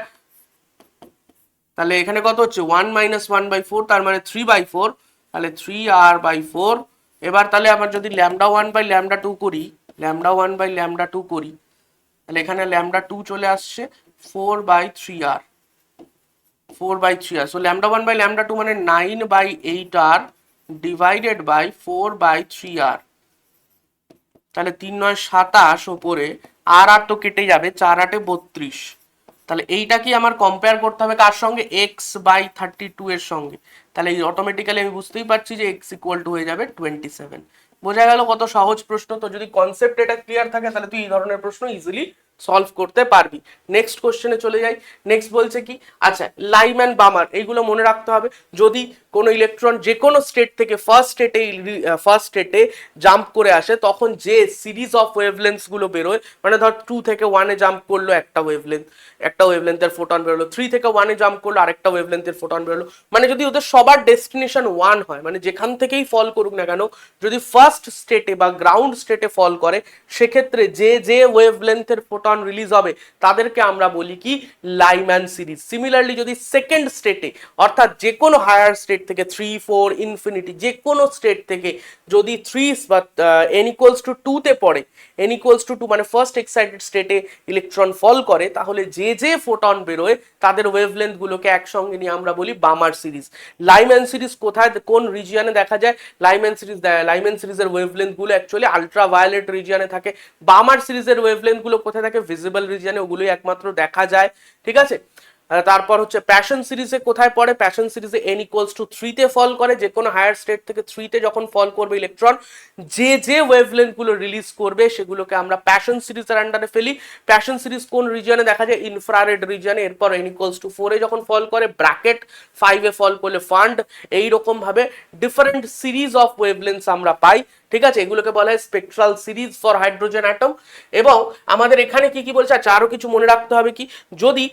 তাহলে এখানে কত হচ্ছে 1 মাইনাস 1/4, তার মানে 3/4, তাহলে 3r/4। এবার তাহলে আমার যদি ল্যামডা 1/λ2 করি, ল্যামডা 1/λ2 করি, তাহলে এখানে ল্যামডা 2 চলে আসছে 4/3r, 4/3r, সো ল্যামডা 1/λ2 মানে 9/8r ডিভাইডেড বাই 4/3r, তাহলে 3 9 27 ওপরে, আর আর তো কেটে যাবে, 4 8 32, তাহলে এইটা কি আমার কম্পেয়ার করতে হবে কার সঙ্গে, x/32 এর সঙ্গে, তাহলে এই অটোমেটিক্যালি আমি বুঝতেই পারছি যে x ইকুয়াল টু হয়ে যাবে 27। বোঝা গেল কত সহজ প্রশ্ন। তো যদি কনসেপ্ট এটা ক্লিয়ার থাকে, তাহলে তুই এই ধরনের প্রশ্ন ইজিলি সলভ করতে পারবি। নেক্সট কোশ্চেনে চলে যাই। নেক্সট বলছে কি, আচ্ছা লাইম্যান বামার, এইগুলো মনে রাখতে হবে। যদি কোনো ইলেকট্রন যে কোনো স্টেট থেকে ফার্স্ট স্টেটে জাম্প করে আসে, তখন যে সিরিজ অফ ওয়েভলেন্থস গুলো বেরোয়, মানে ধর 2 থেকে 1 এ জাম্প করলো, একটা ওয়েভলেন্থের ফোটন বেরোলো, 3 থেকে 1 এ জাম্প করলো, আরেকটা ওয়েভলেন্থের ফোটন বেরোলো, মানে যদি ওদের সবার ডেস্টিনেশন 1 হয়, মানে যেখান থেকেই ফল করুক না কেন, যদি ফার্স্ট স্টেটে বা গ্রাউন্ড স্টেটে ফল করে, সেক্ষেত্রে যে ওয়েভলেন্থের ফোটন ফোটন রিলিজ হবে তাদেরকে আমরা বলি কি লাইম্যান সিরিজ। সিমিলারলি যদি সেকেন্ড স্টেটে অর্থাৎ যে কোনো হায়ার স্টেট থেকে 3, 4 ইনফিনিটি যে কোনো স্টেট থেকে যদি 3 বা n ইকুয়ালস টু 2 তে পড়ে, n ইকুয়ালস টু 2 মানে ফার্স্ট এক্সাইটেড স্টেটে ইলেকট্রন ফল করে, তাহলে যে যে ফোটন বেরোয় তাদের ওয়েভলেন্থ গুলোকে একসঙ্গে নিয়ে আমরা বলি বামার সিরিজ। লাইম্যান সিরিজ কোথায় কোন রিজিয়নে দেখা যায়? লাইম্যান সিরিজের ওয়েভলেন্থ গুলো অ্যাকচুয়ালি আলট্রাভায়োলেট রিজিয়নে থাকে। বামার সিরিজের ওয়েভলেন্থ গুলো কোথায় থাকে? ভিজিবল রিজিয়নে, ওগুলোই একমাত্র দেখা যায়। ঠিক আছে, তারপর হচ্ছে প্যাশন সিরিজে কোথায় পড়ে? প্যাশন সিরিজে n ইকুয়ালস টু 3 তে ফল করে, যে কোনো হায়ার স্টেট থেকে 3 তে যখন ফল করবে ইলেকট্রন, যে যে ওয়েভলেন্থ গুলো রিলিজ করবে সেগুলোকে আমরা প্যাশন সিরিজের আন্ডারে ফেলি। প্যাশন সিরিজ কোন রিজিয়নে দেখা যায়? ইনফ্রারেড রিজিয়নে। এরপর n ইকুয়ালস টু 4 এ যখন ফল করে ব্র্যাকেট, 5 এ ফল করলে ফান্ড, এইরকম ভাবে ডিফারেন্ট সিরিজ অফ ওয়েভলেন্থস আমরা পাই। ঠিক আছে, এগুলোকে বলা হয় spectral series for hydrogen atom. এবং আমাদের এখানে কি কি বলছে, আচ্ছা আরো কিছু মনে রাখতে হবে কি, যদি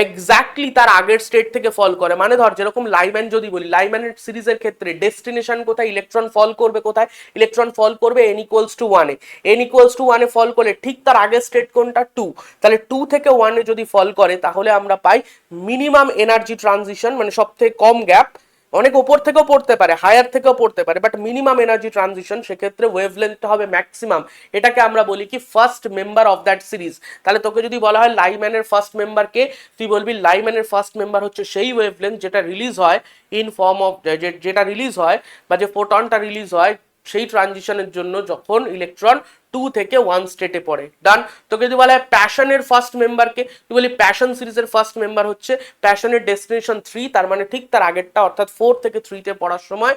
এক্স্যাক্টলি তার আগের স্টেট থেকে ফল করে, মানে ধর যেরকম লাইম্যান যদি বলি, লাইম্যানের সিরিজের ক্ষেত্রে ডেস্টিনেশন কোথায়? ইলেকট্রন ফল করবে কোথায়? ইলেকট্রন ফল করবে n equals to 1 A. n equals to 1 এ ফল করলে ঠিক তার আগের স্টেট কোনটা? 2। তাহলে 2 থেকে 1 এ যদি ফল করে তাহলে আমরা পাই মিনিমাম এনার্জি ট্রানজিশন, মানে সব থেকে কম গ্যাপ। অনেক উপর থেকেও পড়তে পারে, হায়ার থেকেও পড়তে পারে, বাট মিনিমাম এনার্জি ট্রানজিশন, সেক্ষেত্রে ওয়েভলেন্থটা হবে ম্যাক্সিমাম। এটাকে আমরা বলি কি first member of that series. তাহলে তোকে যদি বলা হয় লাইম্যানের ফার্স্ট মেম্বার কে, তুই বলবি লাইম্যানের ফার্স্ট মেম্বার হচ্ছে সেই ওয়েভলেন্থ যেটা রিলিজ হয় ইন ফর্ম অফ, যেটা রিলিজ হয় বা যে ফোটনটা রিলিজ হয় সেই ট্রানজিশনের জন্য যখন ইলেকট্রন 2 থেকে 1 স্টেটে পড়ে। ডান। তোকে যদি বলা হয় প্যাশনের ফার্স্ট মেম্বারকে, তুই বলি প্যাশন সিরিজের ফার্স্ট মেম্বার হচ্ছে প্যাশনের ডেস্টিনেশন 3, তার মানে ঠিক তার আগেরটা অর্থাৎ 4 থেকে 3 তে পড়ার সময়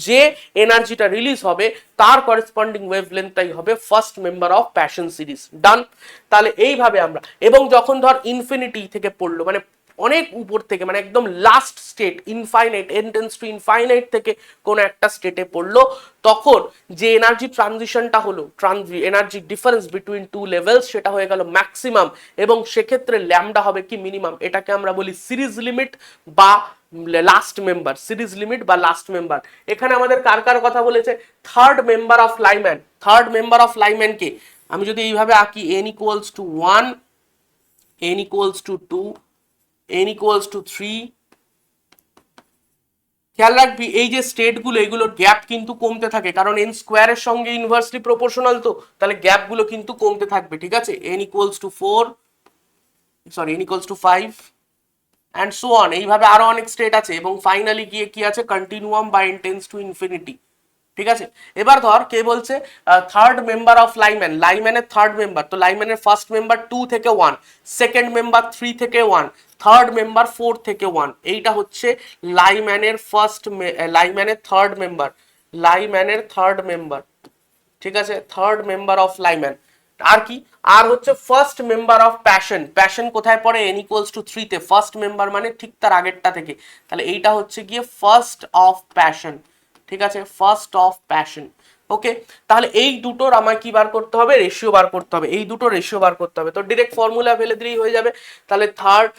যে এনার্জিটা রিলিজ হবে তার করেসপন্ডিং ওয়েভলেন্থটাই হবে first member of Paschen series. Done. তাহলে এইভাবে আমরা, এবং যখন ধর ইনফিনিটি থেকে পড়লো, মানে অনেক উপর থেকে, মানে একদম last state infinite, n tends to infinite থেকে কোন একটা স্টেটে পড়লো, তখন যে এনার্জি ট্রানজিশনটা হলো, energy difference between two levels, সেটা হয়ে গেল ম্যাক্সিমাম, এবং সেক্ষেত্রে ল্যামডা হবে কি মিনিমাম। এটাকে আমরা বলি সিরিজ লিমিট বা লাস্ট মেম্বার। সিরিজ লিমিট বা লাস্ট মেম্বার। এখানে আমাদের কার কার কথা বলেছে? Third member of Lyman. Third member of Lyman কে আমি যদি এইভাবে আঁকি, n equals to 1, n equals to 2, n equals to 3, খেয়াল রাখবি এই যে স্টেটগুলো, এগুলোর গ্যাপ কিন্তু কমতে থাকে, কারণ n স্কোয়ারের সঙ্গে ইনভার্সলি প্রপোর্শনাল, তো তাহলে গ্যাপগুলো কিন্তু কমতে থাকবে। ঠিক আছে, n equals two 4, sorry n equals two 5 and so on. এইভাবে আরো অনেক স্টেট আছে, এবং ফাইনালি গিয়ে কি আছে? কন্টিনিউয়াম বা n টেন্ডস টু ইনফিনিটি। ঠিক আছে, এবার ধর কে বলছে থার্ড মেম্বার অফ লাইম্যান। লাইম্যানের থার্ড মেম্বার, তো লাইম্যানের ফার্স্ট মেম্বার 2 থেকে 1, সেকেন্ড মেম্বার 3 থেকে 1, থার্ড মেম্বার 4 থেকে 1। এইটা হচ্ছে লাইম্যানের লাইম্যানের থার্ড মেম্বার, লাইম্যানের থার্ড মেম্বার। ঠিক আছে, থার্ড মেম্বার অফ লাইম্যান। আর কি? আর হচ্ছে first member of passion. Passion কোথায় পড়ে? n ইকুয়ালস টু 3 তে। ফার্স্ট মেম্বার মানে ঠিক তার আগেরটা থেকে, তাহলে এইটা হচ্ছে গিয়ে ফার্স্ট অফ প্যাশন। ঠিক আছে, ফার্স্ট অফ প্যাশন। ওকে, তাহলে এই দুটোর আমার কি বার করতে হবে? রেশিও বার করতে হবে। এই দুটো রেশিও বার করতে হবে, তো ডিরেক্ট ফর্মুলা ফেলে দিলেই হয়ে যাবে। তাহলে থার্ড,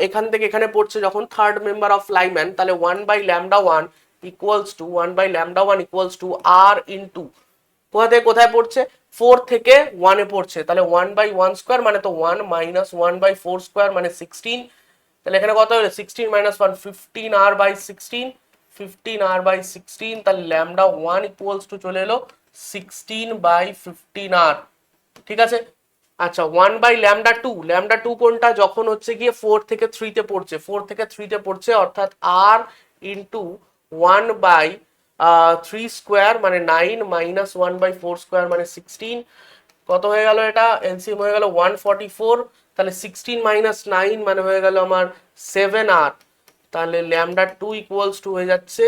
এখান থেকে এখানে পড়ছে যখন থার্ড মেম্বার অফ লাইম্যান, তাহলে 1/λ1 equals to 1/λ1 equals to r into, কোথা থেকে কোথায় পড়ছে? 4 থেকে 1 এ পড়ছে, তাহলে 1/1 স্কোয়ার মানে তো 1 মাইনাস 1/4 স্কোয়ার মানে 16। তাহলে এখানে কত হলো? 16 মাইনাস 1, 15r/16, 15r/16। তাহলে λ1 ইকুয়ালস টু চলে এলো 16/15r। ঠিক আছে, আচ্ছা 1/λ2, λ2 কোনটা? যখন হচ্ছে গিয়ে 4 থেকে 3 তে পড়ছে, 4 থেকে 3 তে পড়ছে, অর্থাৎ r ইন্টু 1/3 স্কোয়ার মানে 9 মাইনাস 1/4 স্কোয়ার মানে 16। কত হয়ে গেল? এটা এলসিএম হয়ে গেল 144। তাহলে 16 মাইনাস 9 মানে হয়ে গেল আমার 7r। তাহলে λ2 ইকুয়ালস টু হয়ে যাচ্ছে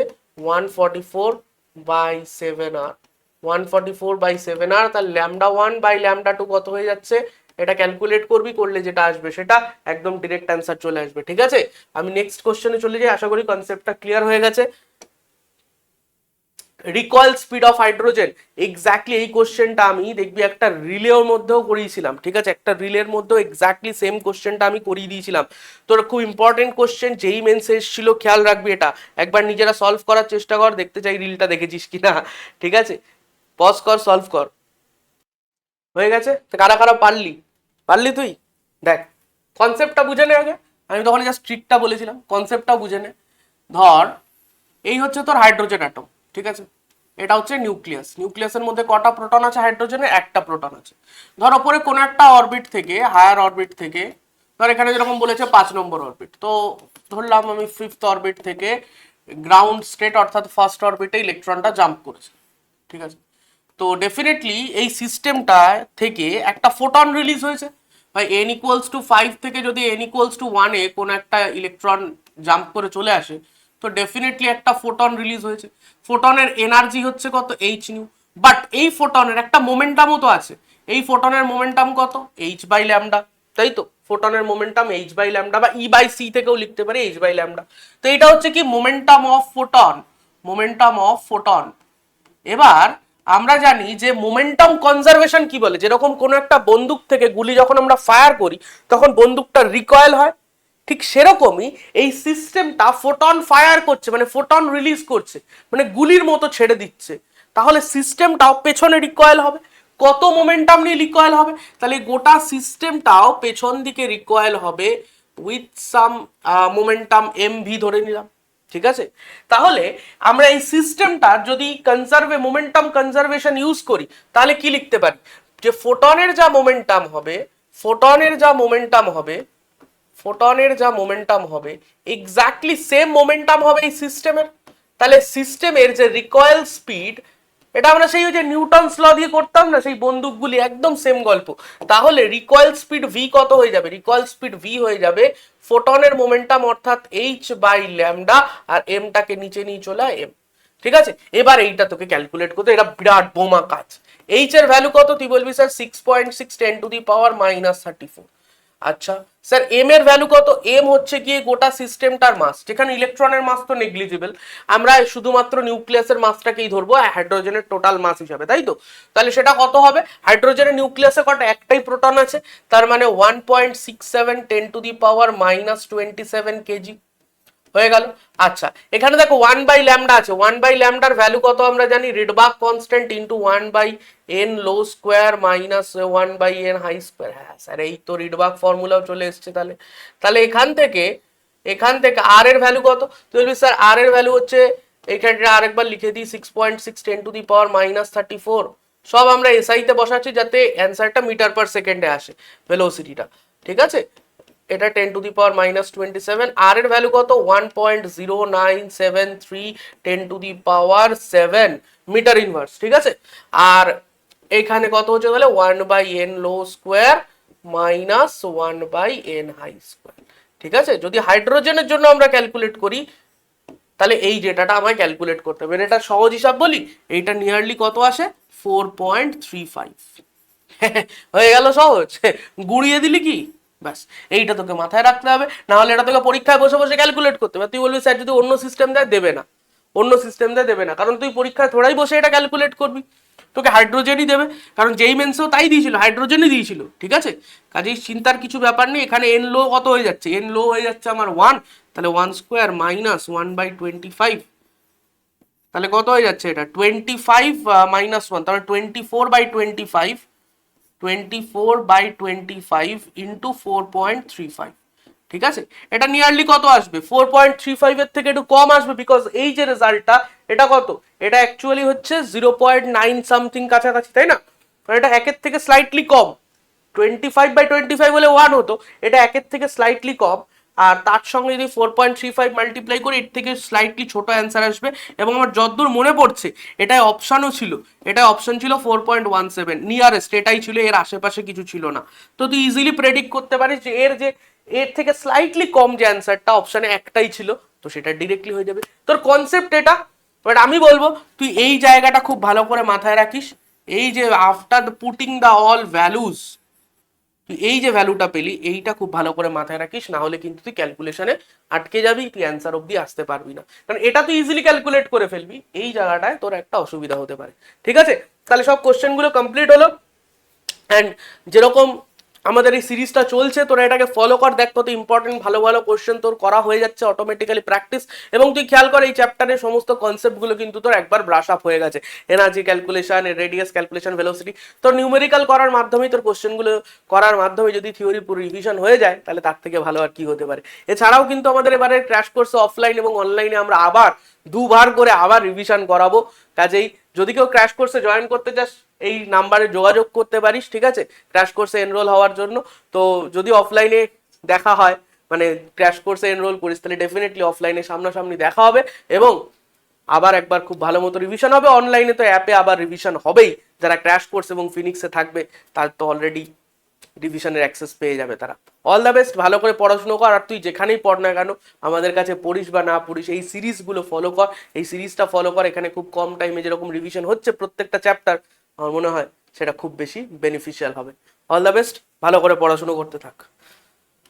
144/7r, 144/7r। তাহলে λ1/λ2 কত হয়ে যাচ্ছে? এটা ক্যালকুলেট করবি, করলে যেটা আসবে সেটা একদম ডিরেক্ট অ্যান্সার চলে আসবে। ঠিক আছে, আমি নেক্সট কোশ্চেনে চলে যাই। আশা করি কনসেপ্টটা ক্লিয়ার হয়ে গেছে। Recoil speed of hydrogen, exactly এই কোশ্চেনটা আমি দেখবি একটা রিলের মধ্যেও করিয়েছিলাম। ঠিক আছে, একটা রিলের মধ্যেও এক্স্যাক্টলি সেম কোশ্চেনটা আমি করিয়ে দিয়েছিলাম। তোর খুব ইম্পর্টেন্ট কোশ্চেন, যেই মেন্সে এসেছিল, খেয়াল রাখবি এটা একবার নিজেরা সলভ করার চেষ্টা কর, দেখতে চাই রিলটা দেখেছিস কিনা। ঠিক আছে, পজ কর, সলভ কর। হয়ে গেছে? কারা কারা পারলি? পারলি তুই? দেখ কনসেপ্টটা বুঝে নে আগে, আমি তখন জাস্ট ট্রিকটা বলেছিলাম, কনসেপ্টটা বুঝে নে। ধর এই হচ্ছে তোর হাইড্রোজেন অ্যাটম, ঠিক আছে, এটা হচ্ছে নিউক্লিয়াস। নিউক্লিয়াসের মধ্যে কটা প্রোটন আছে হাইড্রোজেনের? একটা প্রোটন আছে। ধর ওপরে কোনো একটা অরবিট থেকে, হায়ার অরবিট থেকে, ধর এখানে যেরকম বলেছে 5 নম্বর অরবিট, তো ধরলাম আমি 5th অরবিট থেকে গ্রাউন্ড স্টেট অর্থাৎ ফার্স্ট অরবিটে ইলেকট্রনটা জাম্প করেছে, ঠিক আছে। তো ডেফিনেটলি এই সিস্টেমটা থেকে একটা ফোটন রিলিজ হয়েছে, ভাই n=5 থেকে যদি n=1 কোনো একটা ইলেকট্রন জাম্প করে চলে আসে, তো ডেফিনেটলি একটা ফোটন রিলিজ হয়েছে। ফোটনের এনার্জি হচ্ছে কত? h new. বাট এই ফোটনের একটা মোমেন্টামও তো আছে, এই ফোটনের মোমেন্টাম কত? h/ল্যামডা, তাই তো? ফোটনের মোমেন্টাম h/ল্যামডা, বা e/c থেকেও লিখতে পারি h/ল্যামডা। তো এটা হচ্ছে কি? Momentum of photon, momentum of photon. এবার আমরা জানি যে মোমেন্টাম কনজারভেশন কি বলে, যেরকম কোনো একটা বন্দুক থেকে গুলি যখন আমরা ফায়ার করি তখন বন্দুকটা রিকয়েল হয়, ঠিক সেরকমই এই সিস্টেমটা ফোটন ফায়ার করছে, মানে ফোটন রিলিজ করছে, মানে গুলির মতো ছেড়ে দিচ্ছে। তাহলে সিস্টেমটাও পেছনে রিকয়েল হবে। কত মোমেন্টাম নিয়ে রিকয়েল হবে? তাহলে গোটা সিস্টেমটাও পেছন দিকে রিকয়েল হবে উইথ সাম মোমেন্টাম mv ধরে নিলাম, ঠিক আছে। তাহলে আমরা এই সিস্টেমটা যদি মোমেন্টাম কনজারভেশন ইউজ করি তাহলে কি লিখতে পারি? যে ফোটনের যা মোমেন্টাম হবে, ফোটনের যা মোমেন্টাম হবে, ফোটনের যা মোমেন্টাম হবে এক্স্যাক্টলি সেম মোমেন্টাম হবে এই সিস্টেমের। তাহলে সিস্টেমের যে রিকয়েল স্পিড, এটা আমরা সেই যে নিউটনস ল দিয়ে করতাম না, সেই বন্দুকগুলি, একদম সেম গল্প। তাহলে রিকয়েল স্পিড ভি কত হয়ে যাবে? রিকয়েল স্পিড ভি হয়ে যাবে ফোটনের মোমেন্টাম অর্থাৎ h/ল্যামডা, আর এমটাকে নিচে নিয়ে চলে এম, ঠিক আছে। এবার এইটা তোকে ক্যালকুলেট করতে, এটা বিরাট বোমা কাজ। এইচ এর ভ্যালু কত? তুই বলবি স্যার 6.6 10⁻⁻34। আচ্ছা স্যার এম এর ভ্যালু কত? এম হচ্ছে গিয়ে গোটা সিস্টেমটার মাস, যেখানে ইলেকট্রনের মাস তো নেগলিজিবল, আমরা শুধুমাত্র নিউক্লিয়াসের মাসটাকেই ধরবো হাইড্রোজেনের টোটাল মাস হিসাবে, তাই তো? তাহলে সেটা কত হবে? হাইড্রোজেনের নিউক্লিয়াসে কটা? একটাই প্রোটন আছে, তার মানে 1.67 10⁻27 কেজি হয়ে গেল। আচ্ছা এখানে দেখো 1/ল্যামডা আছে, 1/ল্যামডার ভ্যালু কত আমরা জানি? Rydberg constant into 1/n low square minus 1/n high square. হ্যাঁ স্যার এই তো রিডবার্গ ফর্মুলাও চলে এসছে। তাহলে তাহলে এখান থেকে আর এর ভ্যালু কত? তুই বলবি স্যার আর এর ভ্যালু হচ্ছে, এইখানটা আরেকবার লিখে দিই 6.6 10⁻⁻34। সব আমরা এসআই তে বসাচ্ছি যাতে অ্যান্সারটা মিটার পার সেকেন্ডে আসে, ভেলোসিটিটা, ঠিক আছে। এটা 10⁻⁻27। আর এর ভ্যালু কত? 1.0973 10⁻7 মিটার ইনভার্স, ঠিক আছে। আর এখানে কত হচ্ছে তাহলে? 1/n low square minus 1/n high square, ঠিক আছে। যদি হাইড্রোজেনের জন্য আমরা ক্যালকুলেট করি তাহলে এই ডেটাটা আমায় ক্যালকুলেট করতে হবে। এটা সহজ হিসাব বলি, এইটা নিয়ারলি কত আসে? 4.35। হয়ে গেল সহজ, গুড়িয়ে দিলি কি, ব্যাস। এইটা তোকে মাথায় রাখতে হবে, না হলে এটা তোকে পরীক্ষায় বসে বসে ক্যালকুলেট করতে হবে। তুই বলবি স্যার যদি অন্য সিস্টেম দেয় দেবে না, অন্য সিস্টেম দেবে না, কারণ তুই পরীক্ষায় থোড়াই বসে এটা ক্যালকুলেট করবি, তোকে হাইড্রোজেনই দেবে, কারণ যেই মেন্সেও তাই দিয়েছিল, হাইড্রোজেনই দিয়েছিল, ঠিক আছে। কাজেই চিন্তার কিছু ব্যাপার নেই। এখানে এন লো কত হয়ে যাচ্ছে? এন লো হয়ে যাচ্ছে আমার 1, তাহলে 1 স্কোয়ার মাইনাস 1/25, তাহলে কত হয়ে যাচ্ছে? এটা 25 মাইনাস 1, তাহলে 24/25, 24/25 ইন্টু 4.35, ঠিক আছে। এটা নিয়ারলি কত আসবে? 4.35 এর থেকে একটু কম আসবে, বিকজ এই যে রেজাল্টটা এটা কত? এটা অ্যাকচুয়ালি হচ্ছে 0.9 সামথিং কাছাকাছি, তাই না? এটা একের থেকে স্লাইটলি কম। 25/25 হলে 1 হতো, এটা একের থেকে স্লাইটলি কম, আর তার সঙ্গে যদি 4.35 মাল্টিপ্লাই করি এর থেকে স্লাইটলি ছোট অ্যান্সার আসবে। এবং আমার যতদূর মনে পড়ছে এটাই অপশানও ছিল, এটাই অপশন ছিল 4.17, নিয়ারেস্ট এটাই ছিল, এর আশেপাশে কিছু ছিল না। তো তুই ইজিলি প্রেডিক্ট করতে পারিস যে এর থেকে স্লাইটলি কম যে অ্যান্সারটা অপশানে একটাই ছিল, তো সেটা ডিরেক্টলি হয়ে যাবে। তোর কনসেপ্ট এটা, বাট আমি বলবো তুই এই জায়গাটা খুব ভালো করে মাথায় রাখিস, এই যে after putting the all values, তুই এই যে ভ্যালুটা পেলি এইটা খুব ভালো করে মাথায় রাখিস, না হলে কিন্তু তুই ক্যালকুলেশনে আটকে যাবি, তুই অ্যান্সার অব্দি আসতে পারবি না। কারণ এটা তুই ইজিলি ক্যালকুলেট করে ফেলবি, এই জায়গাটায় তোর একটা অসুবিধা হতে পারে, ঠিক আছে। তাহলে সব কোশ্চেনগুলো কমপ্লিট হলো। অ্যান্ড যেরকম আমাদের এই সিরিজটা চলছে, তোরা এটাকে ফলো কর, দেখ কত ইম্পর্টেন্ট ভালো ভালো কোশ্চেন তোর করা হয়ে যাচ্ছে অটোমেটিক্যালি প্র্যাকটিস। এবং তুই খেয়াল কর এই চ্যাপ্টারের সমস্ত কনসেপ্টগুলো কিন্তু তোর একবার ব্রাশ আপ হয়ে গেছে। Energy calculation, radius calculation, velocity, তোর নিউমেরিক্যাল করার মাধ্যমেই তোর কোশ্চেনগুলো করার মাধ্যমে যদি থিওরি পুরো রিভিশন হয়ে যায় তাহলে তার থেকে ভালো আর কি হতে পারে। এছাড়াও কিন্তু আমাদের এবারে ক্র্যাশ কোর্সে অফলাইন এবং অনলাইনে আমরা আবার দুবার করে আবার রিভিশন করাবো। কাজেই যদি কেউ ক্র্যাশ কোর্সে জয়েন করতে চাস এই নাম্বারে যোগাযোগ করতে পারিস, ঠিক আছে, ক্র্যাশ কোর্সে এনরোল হওয়ার জন্য। তো যদি অফলাইনে দেখা হয়, মানে ক্র্যাশ কোর্সে এনরোল করিস, তাহলে ডেফিনেটলি অফলাইনে সামনাসামনি দেখা হবে এবং আবার একবার খুব ভালো মতো রিভিশন হবে। অনলাইনে তো অ্যাপে আবার রিভিশন হবেই, যারা ক্র্যাশ কোর্স এবং ফিনিক্সে থাকবে তার তো অলরেডি রিভিশনের অ্যাক্সেস পেয়ে যাবে তারা। অল দ্য বেস্ট, ভালো করে পড়াশুনো কর। আর তুই যেখানেই পড় না কেন, আমাদের কাছে পড়িস বা না পড়িস, এই সিরিজগুলো ফলো কর, এই সিরিজটা ফলো কর। এখানে খুব কম টাইমে যেরকম রিভিশন হচ্ছে প্রত্যেকটা চ্যাপ্টার, আমার মনে হয় সেটা খুব বেশি বেনিফিশিয়াল হবে। অল দ্য বেস্ট, ভালো করে পড়াশুনো করতে থাক।